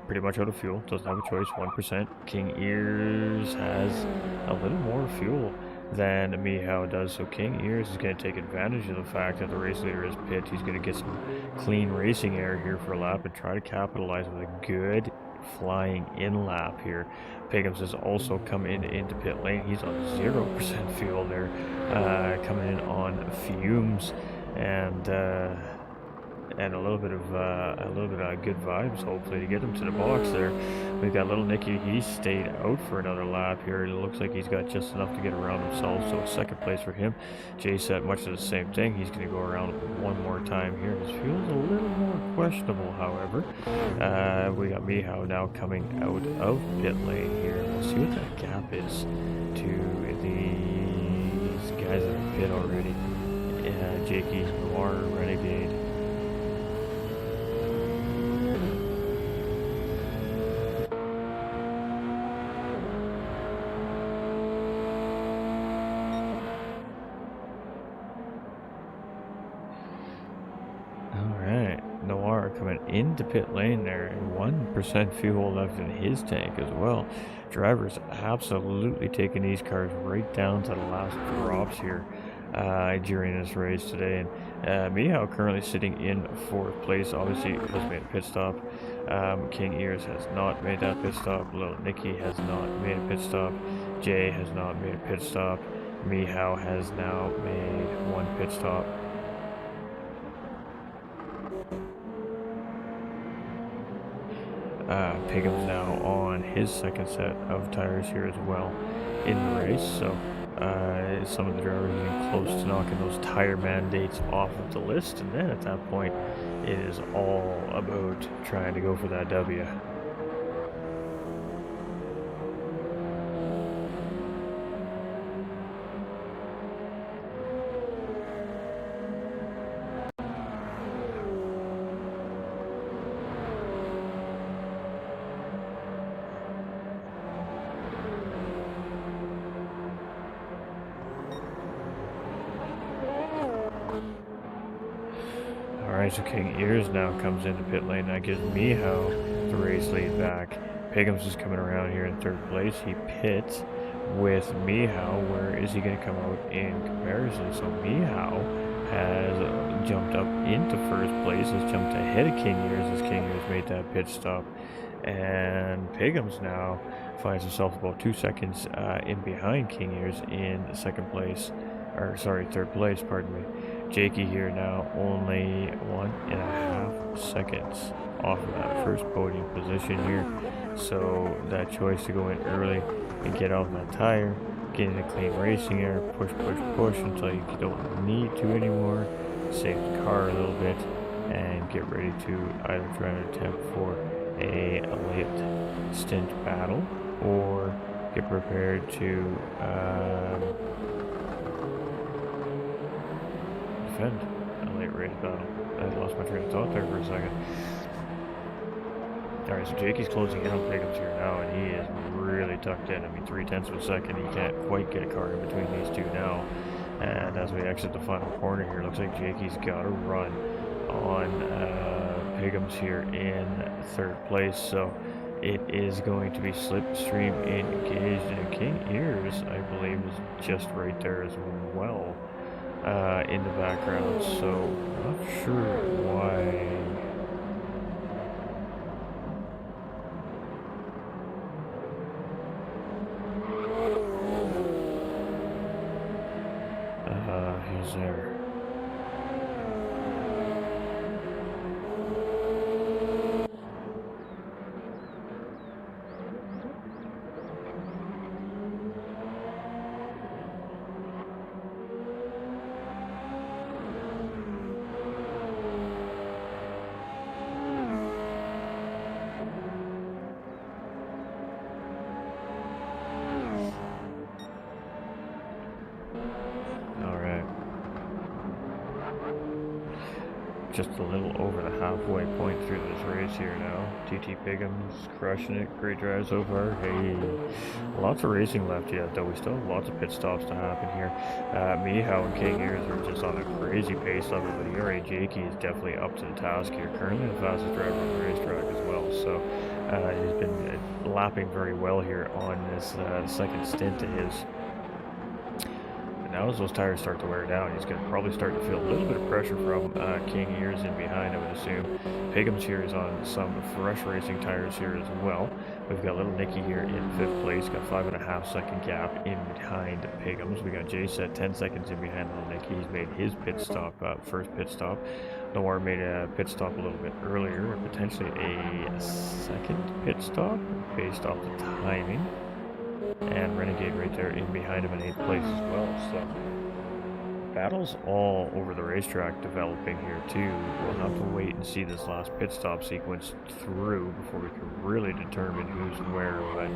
Pretty much out of fuel, doesn't have a choice, 1%. King Ears has a little more fuel than Mihao does, so King Ears is going to take advantage of the fact that the race leader is pit. He's going to get some clean racing air here for a lap and try to capitalize with a good flying in lap here. Piggums has also come into pit lane. He's on 0% fuel there, coming in on fumes and a little bit of good vibes, hopefully, to get him to the box there. We've got little Nicky. He stayed out for another lap here. It looks like he's got just enough to get around himself, so 2nd place for him. Jay said much of the same thing. He's going to go around one more time here. His fuel's a little more questionable, however. We got Mihao now coming out of pit lane here. We'll see what that gap is to these guys that are pit already. Jakey, Noir, Renegade. Noir coming into pit lane there, and 1% fuel left in his tank as well. Drivers absolutely taking these cars right down to the last drops here during this race today. And Mihao currently sitting in 4th place. Obviously has made a pit stop. King Ears has not made that pit stop. Little Nicky has not made a pit stop. Jay has not made a pit stop. Mihao has now made 1 pit stop. Piggum's now on his 2nd set of tires here as well in the race, so some of the drivers are getting close to knocking those tire mandates off of the list, and then at that point it is all about trying to go for that W. Alright, so King Ears now comes into pit lane. That gives Mihao the race lead back. Piggums is coming around here in 3rd place. He pits with Mihao. Where is he going to come out in comparison? So Mihao has jumped up into 1st place, has jumped ahead of King Ears as King Ears made that pit stop. And Piggums now finds himself about 2 seconds in behind King Ears in 2nd place. Or sorry, 3rd place, pardon me. Jakey here now only 1.5 seconds off of that 1st podium position here. So that choice to go in early and get off that tire, get into clean racing air, push until you don't need to anymore, save the car a little bit, and get ready to either try and attempt for a late stint battle or get prepared to defend a late race battle. I lost my train of thought there for a second. All right, so Jakey's closing in on Pickums here now, and he is really tucked in. I mean, 3/10 of a second. He can't quite get a car in between these two now. And as we exit the final corner here, looks like Jakey's got a run on Pickums here in third place. So it is going to be slipstream engaged, and King Ears, I believe, is just right there as well in the background. So not sure why. He's there. Just a little over the halfway point through this race here now. TT Piggums crushing it. Great drive so far. Hey, lots of racing left yet, though. We still have lots of pit stops to happen here. Mihao and King Ears are just on a crazy pace level, but ERA Jakey is definitely up to the task here. Currently the fastest driver on the racetrack as well, so he's been lapping very well here on this second stint of his. Now as those tires start to wear down, he's going to probably start to feel a little bit of pressure from King Ears in behind, I would assume. Piggums here is on some fresh racing tires here as well. We've got little Nicky here in 5th place, got 5.5 second gap in behind Piggums. We got J-Set 10 seconds in behind little Nicky. He's made his pit stop, first pit stop. Noir made a pit stop a little bit earlier, potentially a second pit stop based off the timing. And Renegade right there in behind him in 8th place as well. So battles all over the racetrack developing here too. We'll have to wait and see this last pit stop sequence through before we can really determine who's where. But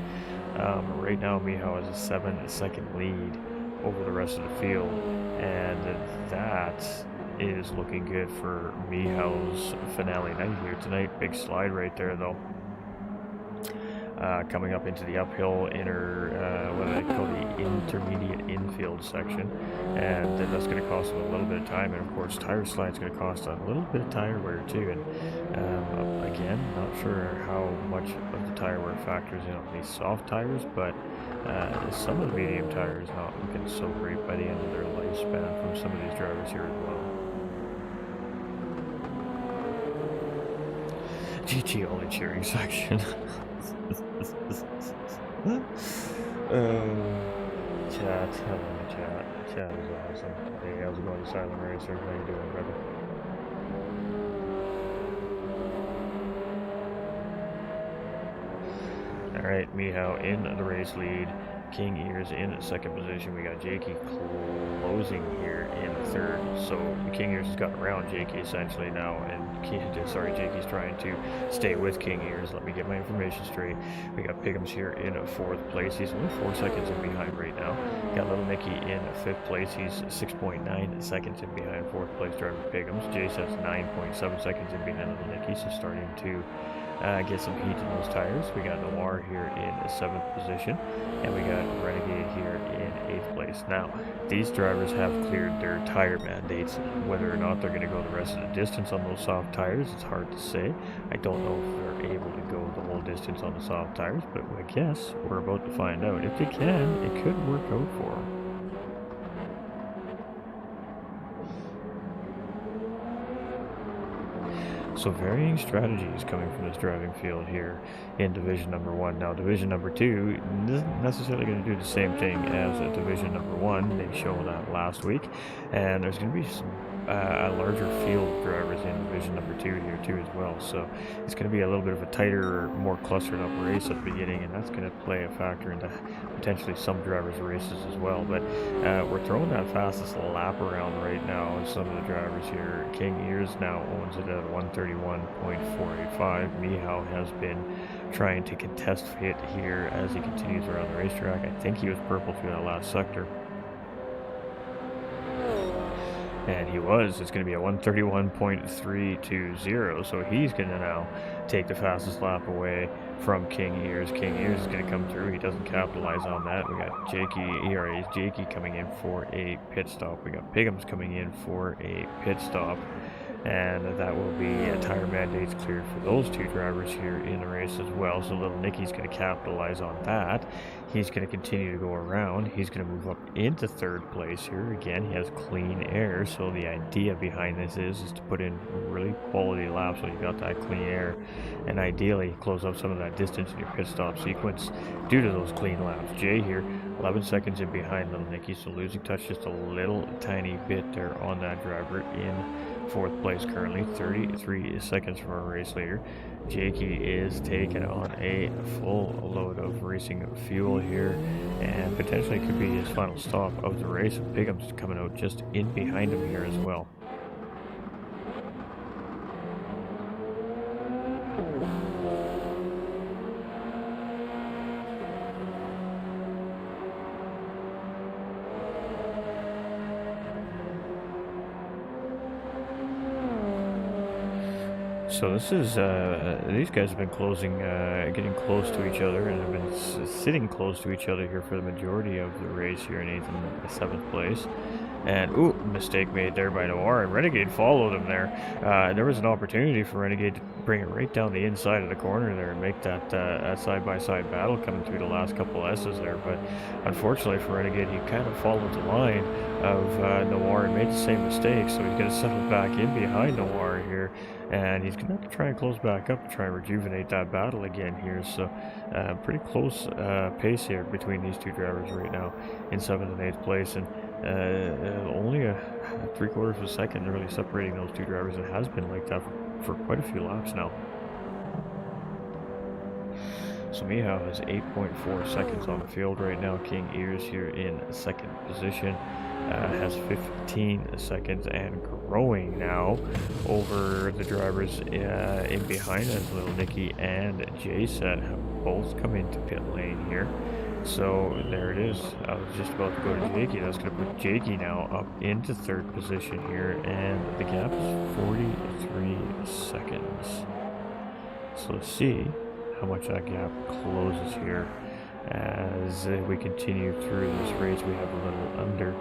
right now Mihao has a 7-second lead over the rest of the field, and that is looking good for Mihao's finale night here tonight. Big slide right there though. Coming up into the uphill inner, what do they call the intermediate infield section, and that's going to cost them a little bit of time, and of course tire slide is going to cost a little bit of tire wear too, and again, not sure how much of the tire wear factors in on these soft tires, but some of the medium tires not looking so great by the end of their lifespan from some of these drivers here as well. GT only cheering section. Chat, hello chat. Chat is awesome. Hey, how's it going, Asylum Racer? How you doing, brother? Alright, Mihao in the race lead. King Ears in second position. We got Jakey closing here in third. So King Ears has gotten around Jakey essentially now, and Jakey's trying to stay with King Ears. Let me get my information straight. We got Piggums here in 4th place. He's only 4 seconds in behind right now. Got little Nicky in 5th place. He's 6.9 seconds in behind 4th place driver Piggums. J-Set's 9.7 seconds in behind little Nicky, so starting to get some heat in those tires. We got Noir here in 7th position, and we got Renegade here in 8th place. Now, these drivers have cleared their tire mandates. Whether or not they're going to go the rest of the distance on those soft tires, it's hard to say. I don't know if they're able to go the whole distance on the soft tires, but I guess we're about to find out. If they can, it could work out for them. So varying strategies coming from this driving field here in Division Number 1. Now Division Number 2 isn't necessarily going to do the same thing as Division Number 1. They showed that last week, and there's going to be some a larger field of drivers in Division Number 2 here too as well. So it's going to be a little bit of a tighter, more clustered up race at the beginning, and that's going to play a factor into potentially some drivers' races as well. But we're throwing that fastest lap around right now with some of the drivers here. King Ears now owns it at 131.485. Mihao has been trying to contest it here as he continues around the racetrack. I think he was purple through that last sector. And he was. It's going to be a 131.320. So he's going to now take the fastest lap away from King Ears. King Ears is going to come through. He doesn't capitalize on that. We got Jakey coming in for a pit stop. We got Pigums coming in for a pit stop. And that will be tire mandates cleared for those two drivers here in the race as well. So little Nicky's going to capitalize on that. He's going to continue to go around. He's going to move up into third place here. Again, he has clean air, so the idea behind this is to put in really quality laps so you got that clean air, and ideally close up some of that distance in your pit stop sequence due to those clean laps. Jay here, 11 seconds in behind little Nicky, so losing touch just a little tiny bit there on that driver in fourth place currently, 33 seconds from our race leader. Jakey is taking on a full load of racing fuel here, and potentially could be his final stop of the race. Pigum's coming out just in behind him here as well. So this is, these guys have been closing, getting close to each other, and have been sitting close to each other here for the majority of the race here in 8th and 7th place. And, ooh, mistake made there by Noir, and Renegade followed him there. There was an opportunity for Renegade to bring it right down the inside of the corner there and make that side-by-side battle coming through the last couple S's there. But unfortunately for Renegade, he kind of followed the line of Noir and made the same mistake, so he's going to settle back in behind Noir here. And he's going to have to try and close back up to try and rejuvenate that battle again here. So pretty close pace here between these two drivers right now in 7th and 8th place. And only a 3/4 of a second really separating those two drivers. It has been like that for quite a few laps now. So Mihao has 8.4 seconds on the field right now. King Ears here in 2nd position. Has 15 seconds and growing now over the drivers in behind us. Little Nicky and J-Set have both come into pit lane here. So there it is. I was just about to go to Jakey. That's going to put Jakey now up into 3rd position here, and the gap is 43 seconds. So let's see how much that gap closes here as we continue through this race. We have a little under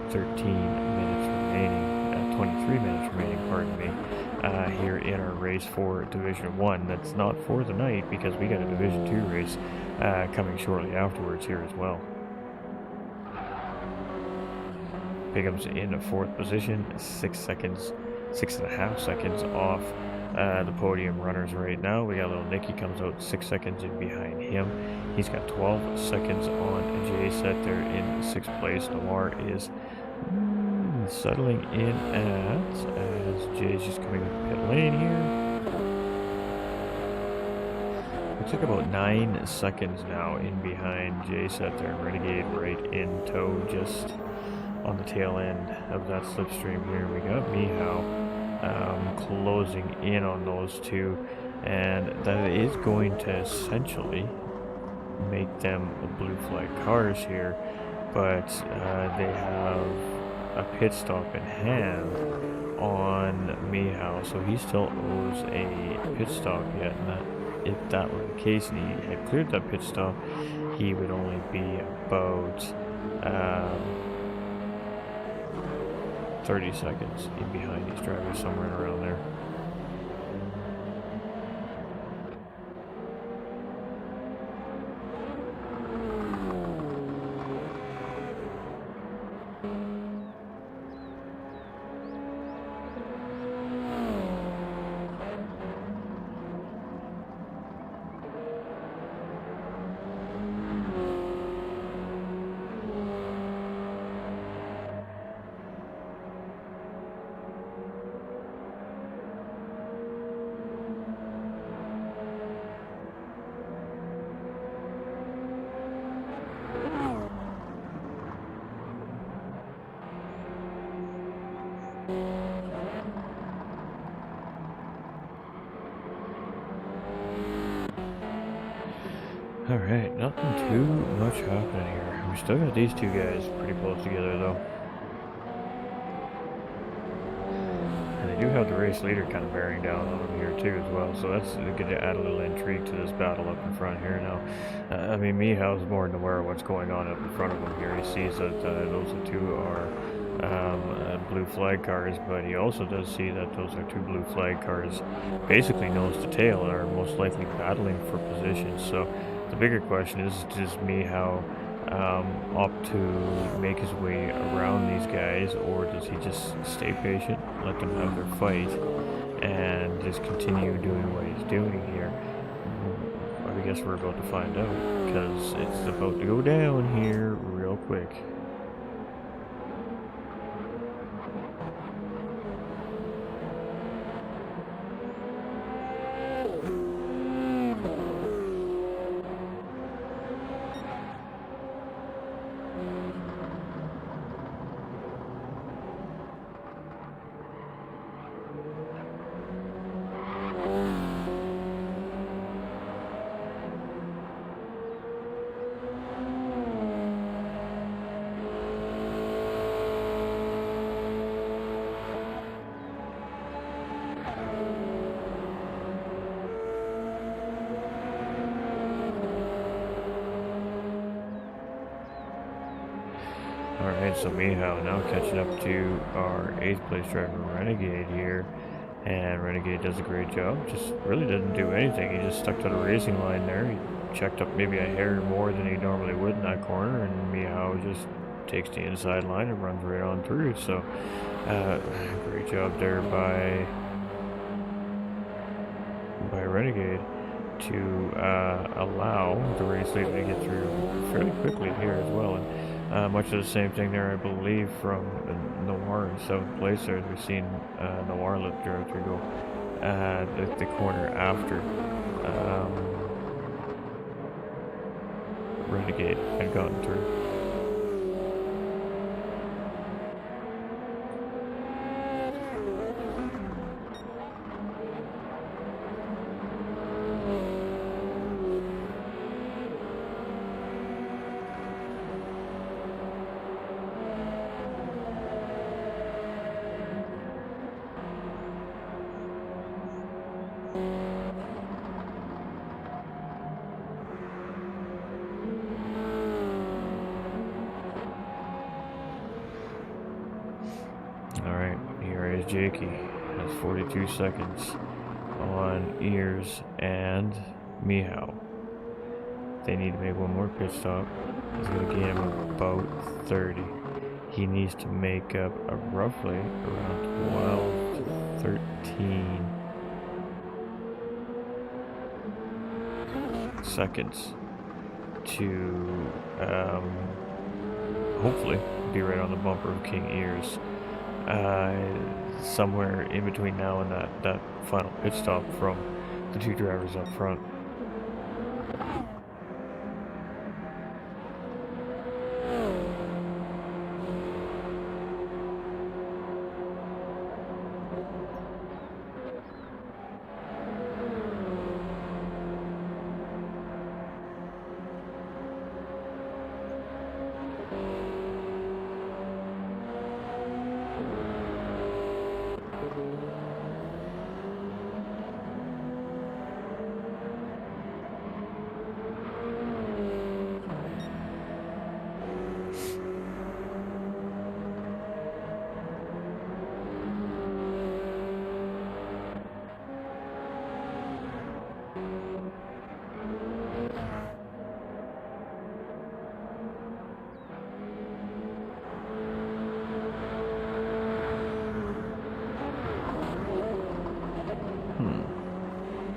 13 minutes remaining, 23 minutes remaining, pardon me, here in our race for Division 1. That's not for the night because we got a Division 2 race coming shortly afterwards here as well. Pigum's in 4th position, 6.5 seconds off the podium runners right now. We got little Nicky comes out 6 seconds in behind him. He's got 12 seconds on J-Set there in 6th place. Noir is settling in as Jay's just coming into pit lane here. We took about 9 seconds now in behind J-Set there, and Renegade right in tow just on the tail end of that slipstream here. We got Mihao closing in on those two, and that is going to essentially make them blue flag cars here, but they have a pit stop in hand on Mihao, so he still owes a pit stop yet, and that, if that were the case and he had cleared that pit stop, he would only be about 30 seconds in behind these drivers, somewhere around there. Alright, nothing too much happening here. We still got these two guys pretty close together though. we do have the race leader kind of bearing down on him here too as well, so that's going to add a little intrigue to this battle up in front here now. I mean, Mihaw's more than aware of what's going on up in front of him here. He sees that those two are blue flag cars, but he also does see that those are two blue flag cars basically nose to tail and are most likely battling for position. So the bigger question is, does Mihao opt to make his way around these guys, or does he just stay patient, let them have their fight, and just continue doing what he's doing here? I guess we're about to find out, because it's about to go down here real quick. Alright, so Mihao now catching up to our 8th place driver, Renegade here. And Renegade does a great job, just really didn't do anything. He just stuck to the racing line there. He checked up maybe a hair more than he normally would in that corner, and Mihao just takes the inside line and runs right on through. So, great job there by Renegade to allow the race leader to get through fairly quickly here as well. And much of the same thing there, I believe, from Noir in 7th place there. We've seen Noir let the drive through go at the corner after Renegade had gotten through. Alright, here is Jakey. Has 42 seconds on Ears and Mihao. They need to make one more pit stop. He's going to gain him about 30. He needs to make up roughly around 12 to 13 seconds to hopefully be right on the bumper of King Ears. Somewhere in between now and that final pit stop from the two drivers up front.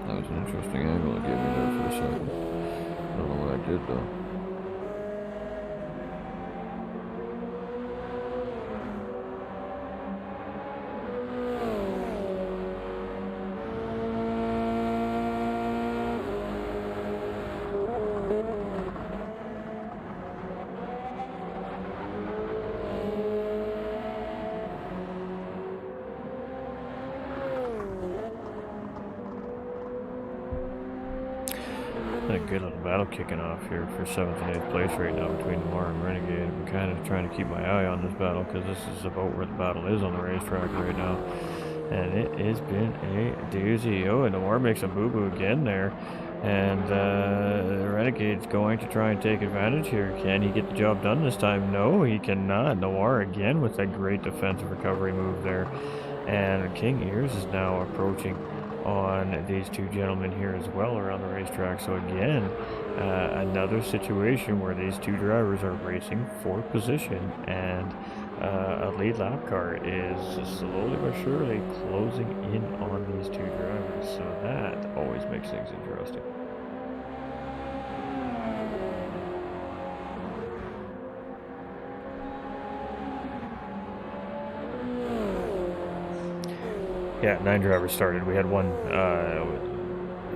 That was an interesting angle it gave me there for a second. I don't know what I did though. A good little battle kicking off here for 7th and 8th place right now between Noir and Renegade. I'm kind of trying to keep my eye on this battle because this is about where the battle is on the racetrack right now. and it has been a doozy. Oh, and Noir makes a boo-boo again there, and Renegade's going to try and take advantage here. Can he get the job done this time? No, he cannot. Noir again with a great defensive recovery move there, and King Ears is now approaching on these two gentlemen here as well around the racetrack. So again, another situation where these two drivers are racing for position, and a lead lap car is slowly but surely closing in on these two drivers. So that always makes things interesting. Yeah, 9 drivers started. We had one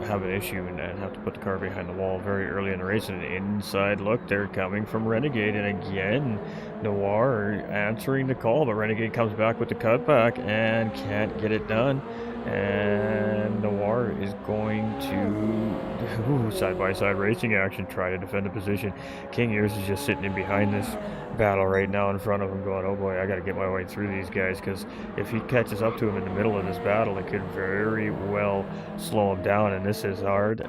have an issue and have to put the car behind the wall very early in the race. And an inside look, they're coming from Renegade. And again, Noir answering the call, but Renegade comes back with the cutback and can't get it done. And Noir is going to side-by-side racing action, try to defend the position. King Ears is just sitting in behind this battle right now in front of him going, oh boy, I got to get my way through these guys, because if he catches up to him in the middle of this battle, it could very well slow him down. And this is hard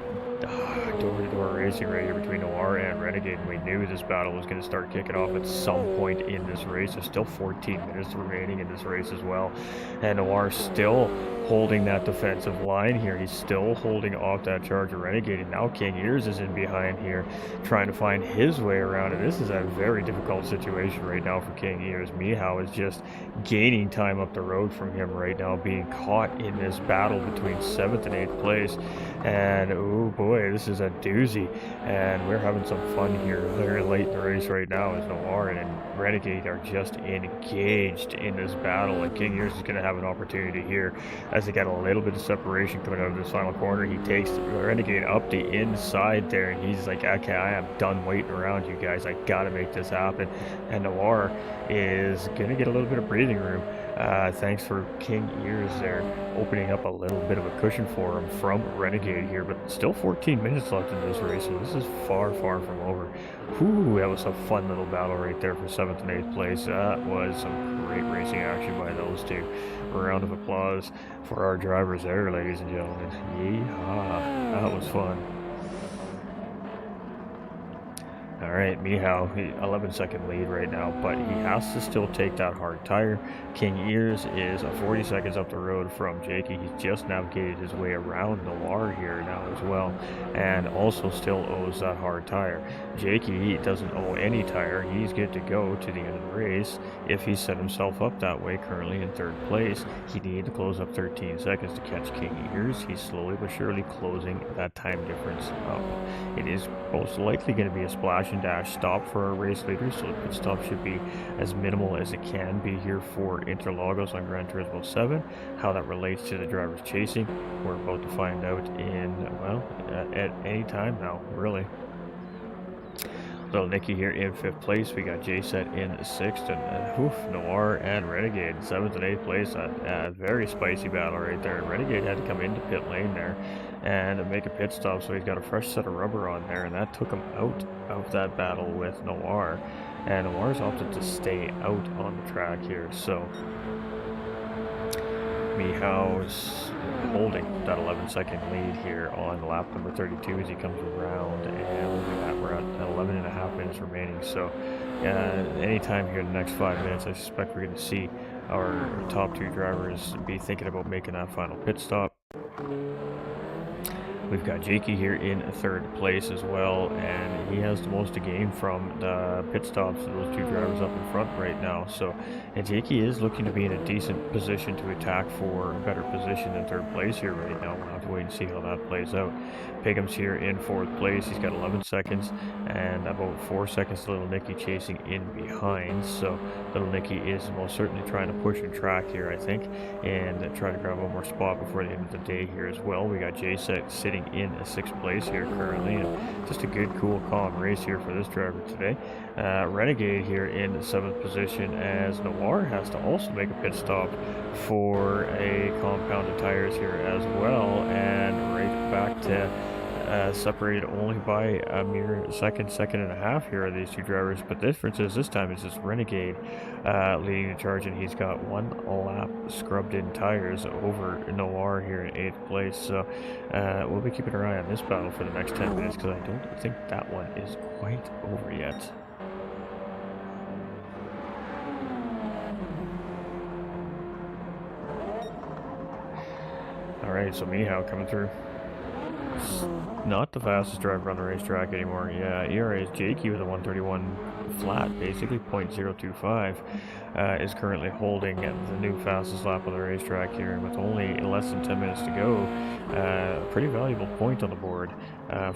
door-to-door racing right here between Noir and Renegade. And we knew this battle was going to start kicking off at some point in this race. There's still 14 minutes remaining in this race as well, and Noir still holding that defensive line here. He's still holding off that Charger Renegade, and now King Ears is in behind here trying to find his way around, and this is a very difficult situation right now for King Ears. Mihao is just gaining time up the road from him right now, being caught in this battle between 7th and 8th place, and oh boy, this is a doozy, and we're having some fun here very late in the race right now as Noir and Renegade are just engaged in this battle, and King Ears is going to have an opportunity here as they got a little bit of separation coming out of this final corner. He takes Renegade up the inside there, and he's like, okay, I am done waiting around, you guys. I gotta make this happen. And Noir is gonna get a little bit of breathing room. Thanks for King Ears there, opening up a little bit of a cushion for him from Renegade here, but still 14 minutes left in this race, and this is far, far from over. Whew, that was a fun little battle right there for 7th and 8th place. That was some great racing action by those two. A round of applause for our drivers there, ladies and gentlemen. Yeehaw, that was fun. All right, Mihao, 11-second lead right now, but he has to still take that hard tire. King Ears is 40 seconds up the road from Jakey. He's just navigated his way around Noir here now as well, and also still owes that hard tire. Jakey doesn't owe any tire. He's good to go to the end of the race if he set himself up that way. Currently in 3rd place, he needed to close up 13 seconds to catch King Ears. He's slowly but surely closing that time difference up. It is most likely going to be a splash and dash stop for our race leaders, so the pit stop should be as minimal as it can be here for Interlagos on Gran Turismo 7. How that relates to the drivers chasing, we're about to find out in, well, at any time now, really. Little Nicky here in 5th place. We got J-Set in 6th, and Noir and Renegade 7th and 8th place. A very spicy battle right there. Renegade had to come into pit lane there and make a pit stop, so he's got a fresh set of rubber on there, and that took him out of that battle with Noir. And Noir's opted to stay out on the track here, so Mihau's holding that 11-second lead here on lap number 32 as he comes around, and we're at 11 and a half minutes remaining. So anytime here in the next 5 minutes, I suspect we're going to see our top 2 drivers be thinking about making that final pit stop. We've got Jakey here in 3rd place as well, and he has the most to gain from the pit stops of those 2 drivers up in front right now. So, and Jakey is looking to be in a decent position to attack for a better position in 3rd place here right now. We'll have to wait and see how that plays out. Pigham's here in 4th place. He's got 11 seconds and about 4 seconds Little Nicky chasing in behind. So Little Nicky is most certainly trying to push and track here, I think, and try to grab one more spot before the end of the day here as well. We got J-Set sitting in 6th place here currently, and just a good, cool, calm race here for this driver today. Renegade here in 7th position as Noir has to also make a pit stop for a compounded tires here as well, and right back to separated only by a mere second and a half here are these two drivers. But the difference is this time is this Renegade leading the charge, and he's got one lap scrubbed in tires over Noir here in 8th place. So we'll be keeping our eye on this battle for the next 10 minutes because I don't think that one is quite over yet. Alright, so Mihao coming through. Not the fastest driver on the racetrack anymore. Yeah, ERA is Jakey with a 131 flat, basically .025, is currently holding at the new fastest lap on the racetrack here, and with only less than 10 minutes to go, a pretty valuable point on the board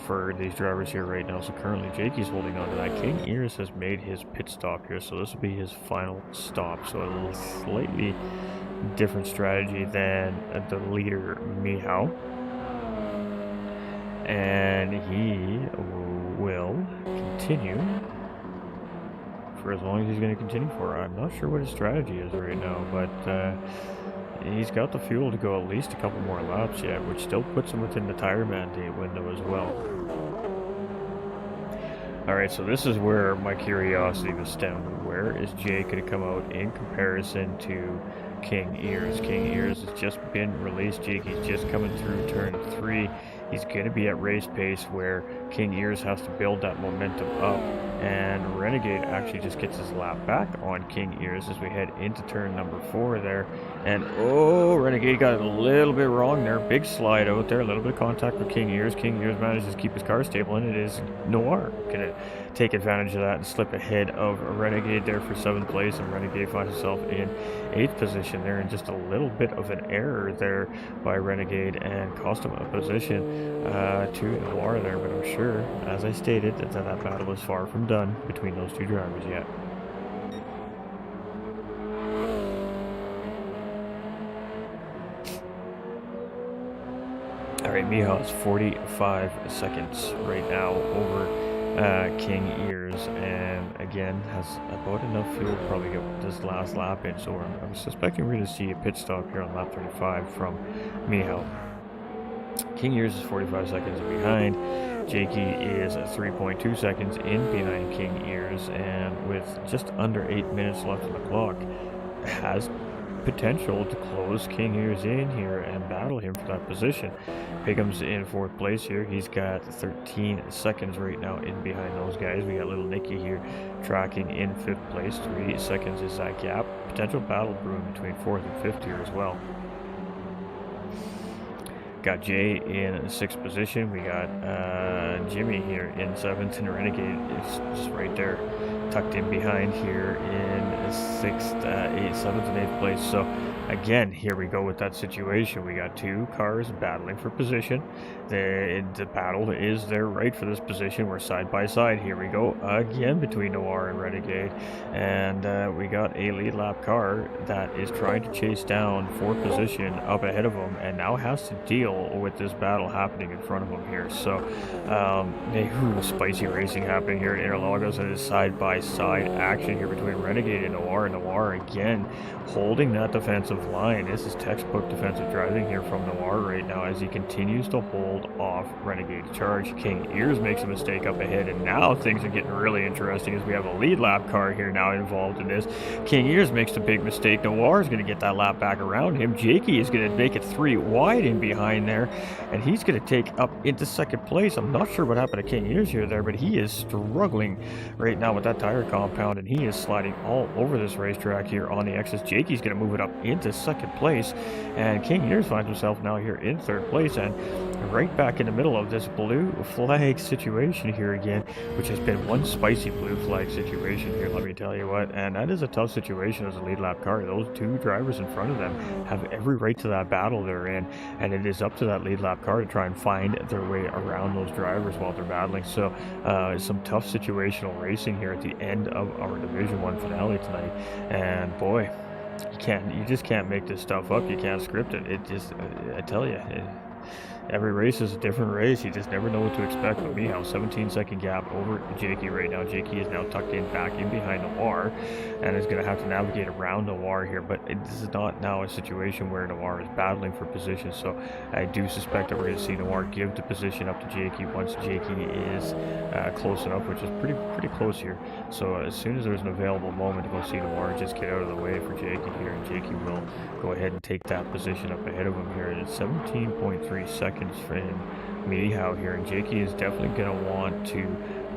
for these drivers here right now. So currently Jakey's holding on to that. King Ears has made his pit stop here, so this will be his final stop. So a slightly different strategy than the leader Mihao. And he will continue for as long as he's going to continue for. I'm not sure what his strategy is right now, but he's got the fuel to go at least a couple more laps yet, which still puts him within the tire mandate window as well. Alright, so this is where my curiosity was stemmed. Where is Jay going to come out in comparison to King Ears? King Ears has just been released. Jakey's just coming through turn 3. He's going to be at race pace where King Ears has to build that momentum up, and Renegade actually just gets his lap back on King Ears as we head into turn number 4 there. And oh, Renegade got it a little bit wrong there. Big slide out there, a little bit of contact with King Ears. King Ears manages to keep his car stable, and it is Noir going to take advantage of that and slip ahead of Renegade there for 7th place, and Renegade finds himself in 8th position there, and just a little bit of an error there by Renegade and cost him a position to Noir there. But I'm sure, as I stated, that battle is far from done between those two drivers yet. Alright, Mihao is 45 seconds right now over King Ears, and again has about enough fuel to probably get this last lap in. So I'm suspecting we're going to see a pit stop here on lap 35 from Mihao. King Ears is 45 seconds behind. Jakey is 3.2 seconds in behind King Ears, and with just under 8 minutes left on the clock, has potential to close King Ears in here and battle him for that position. Pickham's in 4th place here. He's got 13 seconds right now in behind those guys. We got little Nicky here tracking in 5th place. 3 seconds is that gap. Potential battle brewing between 4th and 5th here as well. Got Jay in 6th position. We got Jimmy here in 7th, and Renegade is just right there, tucked in behind here in 6th, 7th, and 8th place. So again, here we go with that situation. We got two cars battling for position. The battle is their right for this position. We're side by side. Here we go again between Noir and Renegade, and we got a lead lap car that is trying to chase down 4th position up ahead of him, and now has to deal with this battle happening in front of him here. So spicy racing happening here at Interlagos, and it's side by side action here between Renegade and Noir. Noir again holding that defensive line. This is textbook defensive driving here from Noir right now as he continues to hold off Renegade's charge. King Ears makes a mistake up ahead, and now things are getting really interesting as we have a lead lap car here now involved in this. King Ears makes a big mistake. Noir is going to get that lap back around him. Jakey is going to make it 3 wide in behind there, and he's going to take up into 2nd place. I'm not sure what happened to King Ears here there, but he is struggling right now with that tire compound, and he is sliding all over this racetrack here on the X's. Jakey's going to move it up into 2nd place, and King Ears finds himself now here in 3rd place, and right back in the middle of this blue flag situation here again, which has been one spicy blue flag situation here, let me tell you what. And that is a tough situation as a lead lap car. Those two drivers in front of them have every right to that battle they're in, and it is up to that lead lap car to try and find their way around those drivers while they're battling. So some tough situational racing here at the end of our Division 1 finale tonight, and boy, you just can't make this stuff up. You can't script it. It just, I tell you, every race is a different race. You just never know what to expect. But Mihao, 17-second gap over Jakey right now. Jakey is now tucked in back in behind Noir and is going to have to navigate around Noir here. But this is not now a situation where Noir is battling for position. So I do suspect that we're going to see Noir give the position up to Jakey once Jakey is close enough, which is pretty close here. So as soon as there's an available moment to go see Noir, just get out of the way for Jakey here, and Jakey will go ahead and take that position up ahead of him here. It's 17.3 seconds for Mihao here, and Jakey is definitely going to want to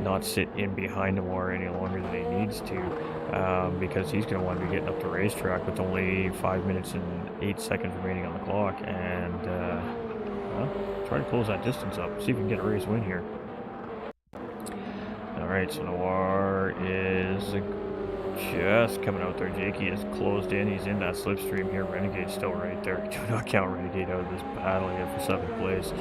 not sit in behind Noir any longer than he needs to, because he's going to want to be getting up the racetrack with only 5 minutes and 8 seconds remaining on the clock, and well, try to close that distance up, see if we can get a race win here. Alright, so Noir is just coming out there. Jakey is closed in. He's in that slipstream here. Renegade's still right there. Do not count Renegade out of this battle here for 7th place.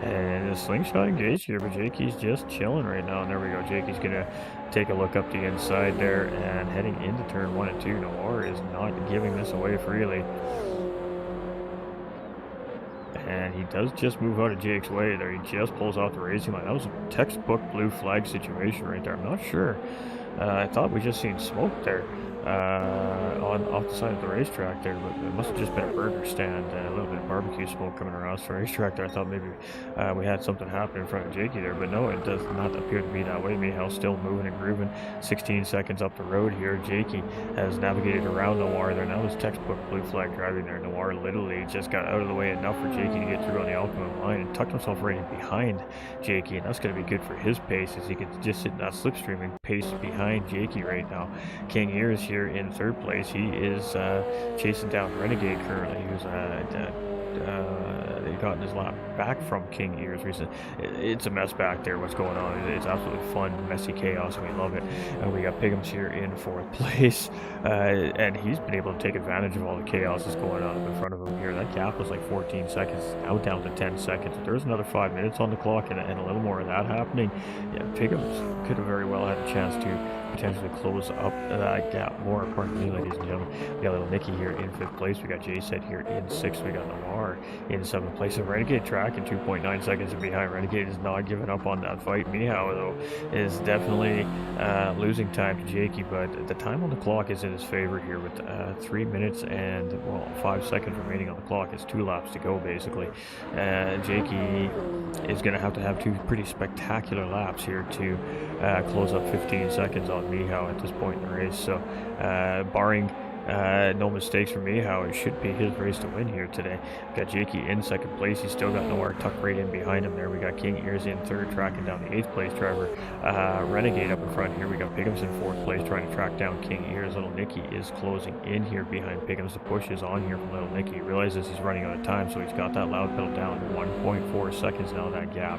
And a slingshot engaged here, but Jakey's just chilling right now. And there we go. Jakey's going to take a look up the inside there and heading into turn 1 and 2. Noir is not giving this away freely. And he does just move out of Jake's way there. He just pulls off the racing line. That was a textbook blue flag situation right there. I'm not sure. I thought we just seen smoke there off the side of the racetrack there, but it must have just been a burger stand, a little bit of barbecue smoke coming around the racetrack there. I thought maybe we had something happen in front of Jakey there, but no, it does not appear to be that way. Mihal's still moving and grooving. 16 seconds up the road here. Jakey has navigated around Noir there. Now it's textbook blue flag driving there. Noir literally just got out of the way enough for Jakey to get through on the Alchemist line and tucked himself right in behind Jakey, and that's going to be good for his pace as he can just sit in that slipstream and pace behind Jakey right now. King Ears here in 3rd place. He is chasing down Renegade currently, who's gotten his lap back from King Ears recently. It's a mess back there. What's going on? It's absolutely fun, messy chaos, and we love it. And we got Pigums here in 4th place, and he's been able to take advantage of all the chaos that's going on in front of him here. That gap was like 14 seconds, now down to 10 seconds. If there's another 5 minutes on the clock and a little more of that happening, yeah, Pigums could have very well had a chance to potentially close up that gap more. Pardon me, ladies and gentlemen. We got little Nicky here in 5th place. We got J-Set here in 6th. We got Noir in 7th place. And Renegade track in 2.9 seconds behind. Renegade is not giving up on that fight. Mihao, though, is definitely losing time to Jakey, but the time on the clock is in his favor here with 3 minutes and, well, 5 seconds remaining on the clock. It's 2 laps to go, basically. Jakey is going to have 2 pretty spectacular laps here to close up 15 seconds on Mihao at this point in the race. So barring no mistakes from Mihao, it should be his race to win here today. Got Jakey in 2nd place. He's still got Noir tucked right in behind him there. We got King Ears in 3rd, tracking down the 8th place driver. Renegade up in front here. We got Pigums in 4th place, trying to track down King Ears. Little Nicky is closing in here behind Pigums. The push is on here from Little Nicky. He realizes he's running out of time, so he's got that loud pedal down. 1.4 seconds now, that gap.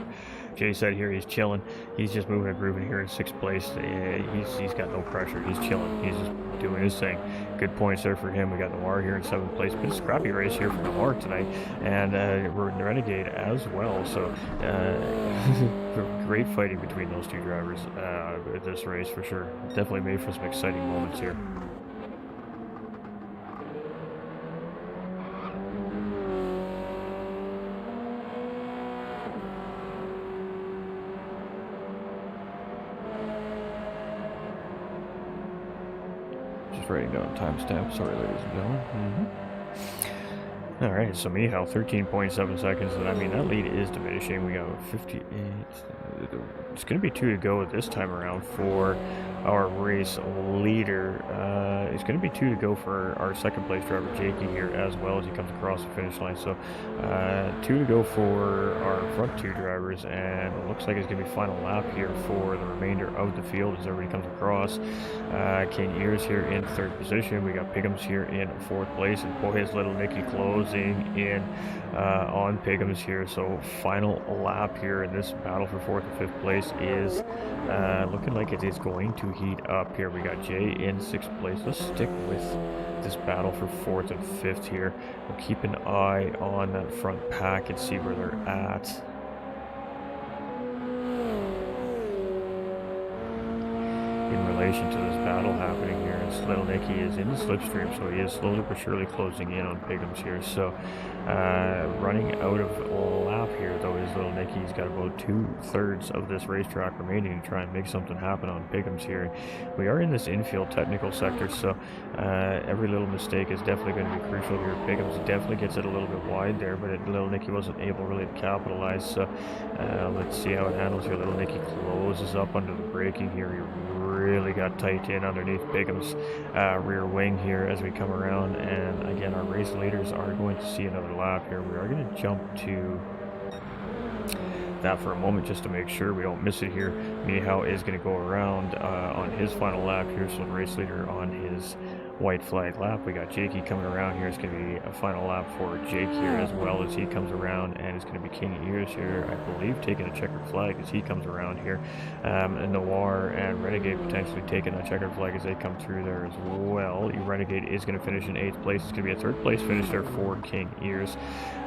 Jay said here he's chilling. He's just moving and grooving here in 6th place. He's got no pressure. He's chilling. He's just doing his thing. Good points there for him. We got Noir here in 7th place. Bit of scrappy race here for Noir tonight, and Renegade as well. So great fighting between those 2 drivers this race for sure. Definitely made for some exciting moments here. Writing down timestamp. Sorry, ladies and gentlemen. Alright, so Mihao, 13.7 seconds, and I mean, that lead is diminishing. We got 58. It's going to be 2 to go this time around for our race leader. It's going to be 2 to go for our 2nd place driver, Jakey, here as well as he comes across the finish line. So 2 to go for our front 2 drivers, and it looks like it's going to be final lap here for the remainder of the field as everybody comes across. King Ears here in 3rd position. We got Pigums here in 4th place, and boy, is Little Nicky closing in on Pigums here. So final lap here in this battle for 4th and 5th place is looking like it is going to heat up here. We got Jay in 6th place. Let's stick with this battle for 4th and 5th here. We'll keep an eye on that front pack and see where they're at. In relation to this battle happening here. Little Nicky is in the slipstream, so he is slowly but surely closing in on Piggums here. So running out of a lap here, though, is Little Nicky. He's got about 2/3 of this racetrack remaining to try and make something happen on Piggums here. We are in this infield technical sector, so every little mistake is definitely going to be crucial here. Piggums definitely gets it a little bit wide there, but Little Nicky wasn't able really to capitalize. So let's see how it handles here. Little Nicky closes up under the braking here. He really got tight in underneath Piggums' rear wing here as we come around. And again, our race leaders are going to see another lap here. We are going to jump to that for a moment just to make sure we don't miss it here. Mihao is going to go around on his final lap here, so the race leader on his white flag lap. We got Jakey coming around here. It's going to be a final lap for Jake here as well as he comes around, and it's going to be King Ears here, I believe, taking a checkered flag as he comes around here. And Noir and Renegade potentially taking a checkered flag as they come through there as well. Renegade is going to finish in 8th place. It's going to be a 3rd place finish there for King Ears.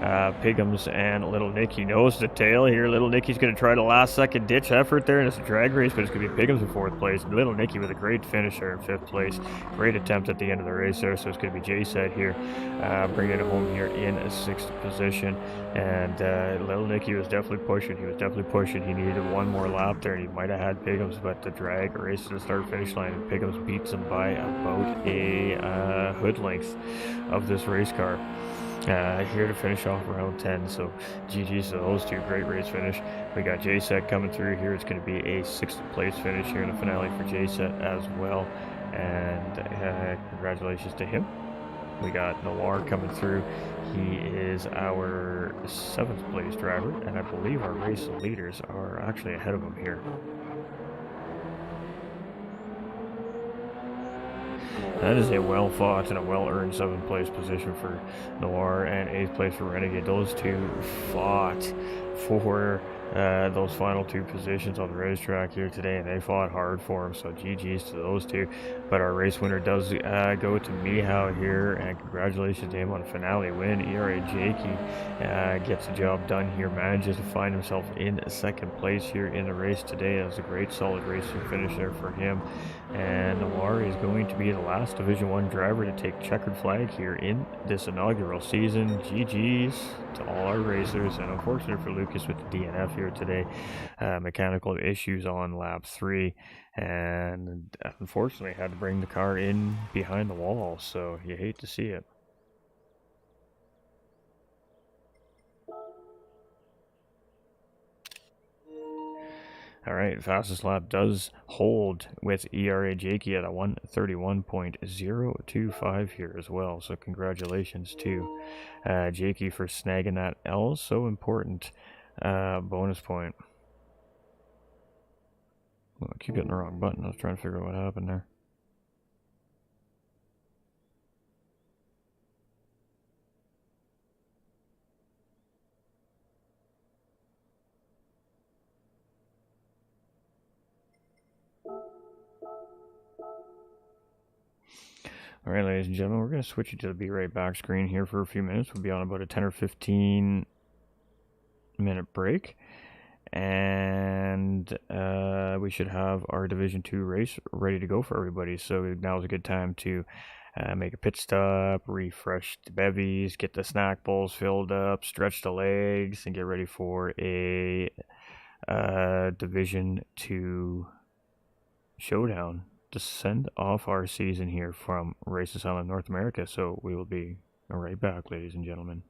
Piggums and Little Nicky nose to tail here. Little Nicky's going to try the last second ditch effort there, and it's a drag race, but it's going to be Piggums in 4th place. Little Nicky with a great finish there in 5th place. Great attempt at the end of the race there, so it's going to be J-Set here, bringing it home here in a 6th position. And Little Nicky was definitely pushing. He needed one more lap there, and he might have had Piggums, but the drag race to the start-finish line, and Piggums beats him by about a hood length of this race car. Here to finish off round 10, so GG's to those two. Great race finish. We got J-Set coming through here. It's going to be a 6th place finish here in the finale for J-Set as well, and congratulations to him. We got Noir coming through. He is our 7th place driver, and I believe our race leaders are actually ahead of him here. That is a well-fought and a well-earned 7th place position for Noir and 8th place for Renegade. Those two fought for those final 2 positions on the racetrack here today, and they fought hard for them, so GG's to those two. But our race winner does go to Mihao here, and congratulations to him on a finale win. ERA Jakey gets the job done here, manages to find himself in 2nd place here in the race today. That was a great solid racing finish there for him. And Noir is going to be the last Division 1 driver to take checkered flag here in this inaugural season. GG's to all our racers, and unfortunately for Lucas with the DNF here today, mechanical issues on lap 3, and unfortunately had to bring the car in behind the wall, so you hate to see it. All right, fastest lap does hold with ERA Jakey at a 1:31.025 here as well. So congratulations to Jakey for snagging that L, so important bonus point. Oh, I keep getting the wrong button. I was trying to figure out what happened there. All right, ladies and gentlemen, we're going to switch it to the Be Right Back screen here for a few minutes. We'll be on about a 10 or 15 minute break, and we should have our Division 2 race ready to go for everybody. So now is a good time to make a pit stop, refresh the bevies, get the snack bowls filled up, stretch the legs, and get ready for a Division 2 showdown to send off our season here from Race Asylum North America. So we will be right back, ladies and gentlemen.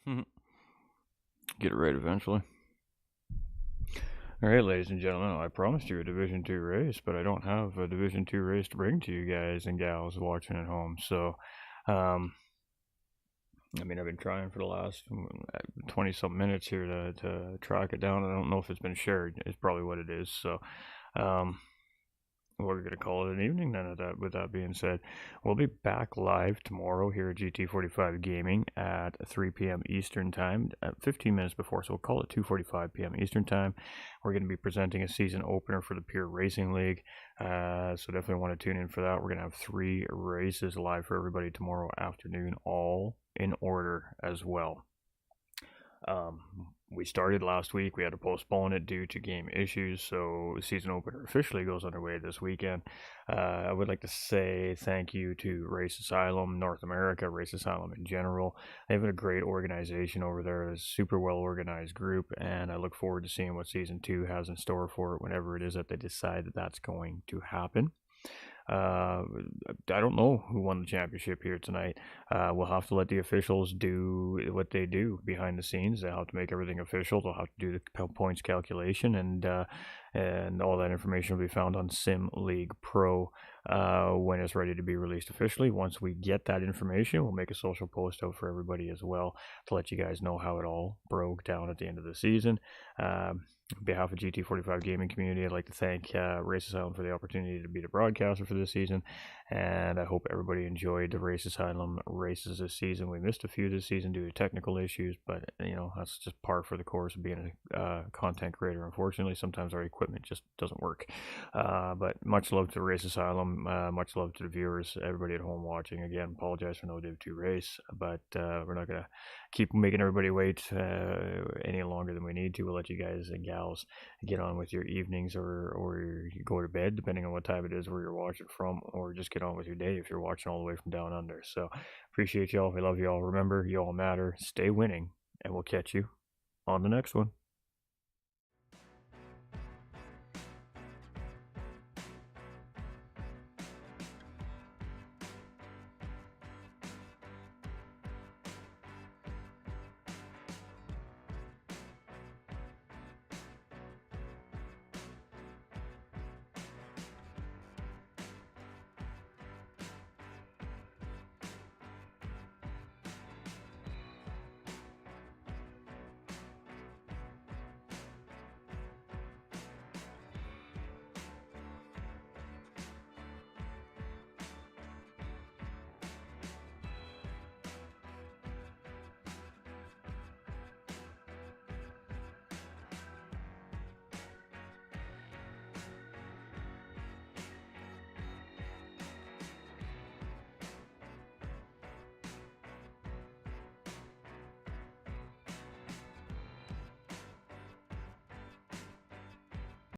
Get it right eventually. All right, ladies and gentlemen, I promised you a Division Two race, but I don't have a Division Two race to bring to you guys and gals watching at home. So, um, I mean, I've been trying for the last 20 some minutes here to track it down. I don't know if it's been shared. It's probably what it is. So, um, we're going to call it an evening then. With that being said, we'll be back live tomorrow here at GT45 Gaming at 3 p.m. Eastern Time, 15 minutes before. So we'll call it 2:45 p.m. Eastern Time. We're going to be presenting a season opener for the Pure Racing League. So definitely want to tune in for that. We're going to have 3 races live for everybody tomorrow afternoon, all in order as well. We started last week. We had to postpone it due to game issues, so the season opener officially goes underway this weekend. I would like to say thank you to Race Asylum North America, Race Asylum in general. They've been a great organization over there. It's a super well organized group, and I look forward to seeing what season 2 has in store for it whenever it is that they decide that that's going to happen. Uh, I don't know who won the championship here tonight. We'll have to let the officials do what they do behind the scenes. They'll have to make everything official. They'll have to do the points calculation, and all that information will be found on Sim League Pro when it's ready to be released officially. Once we get that information, we'll make a social post out for everybody as well to let you guys know how it all broke down at the end of the season. On behalf of GT45 gaming community, I'd like to thank Race Asylum for the opportunity to be the broadcaster for this season, and I hope everybody enjoyed the Race Asylum races this season. We missed a few this season due to technical issues, but that's just par for the course of being a content creator. Unfortunately, sometimes our equipment just doesn't work. But much love to Race Asylum, much love to the viewers, everybody at home watching. Again, apologize for no Div 2 race, but we're not gonna keep making everybody wait any longer than we need to. We'll let you guys and gals get on with your evenings, or you go to bed, depending on what time it is where you're watching from, or just get on with your day if you're watching all the way from down under. So appreciate y'all. We love y'all. Remember, you all matter. Stay winning, and we'll catch you on the next one.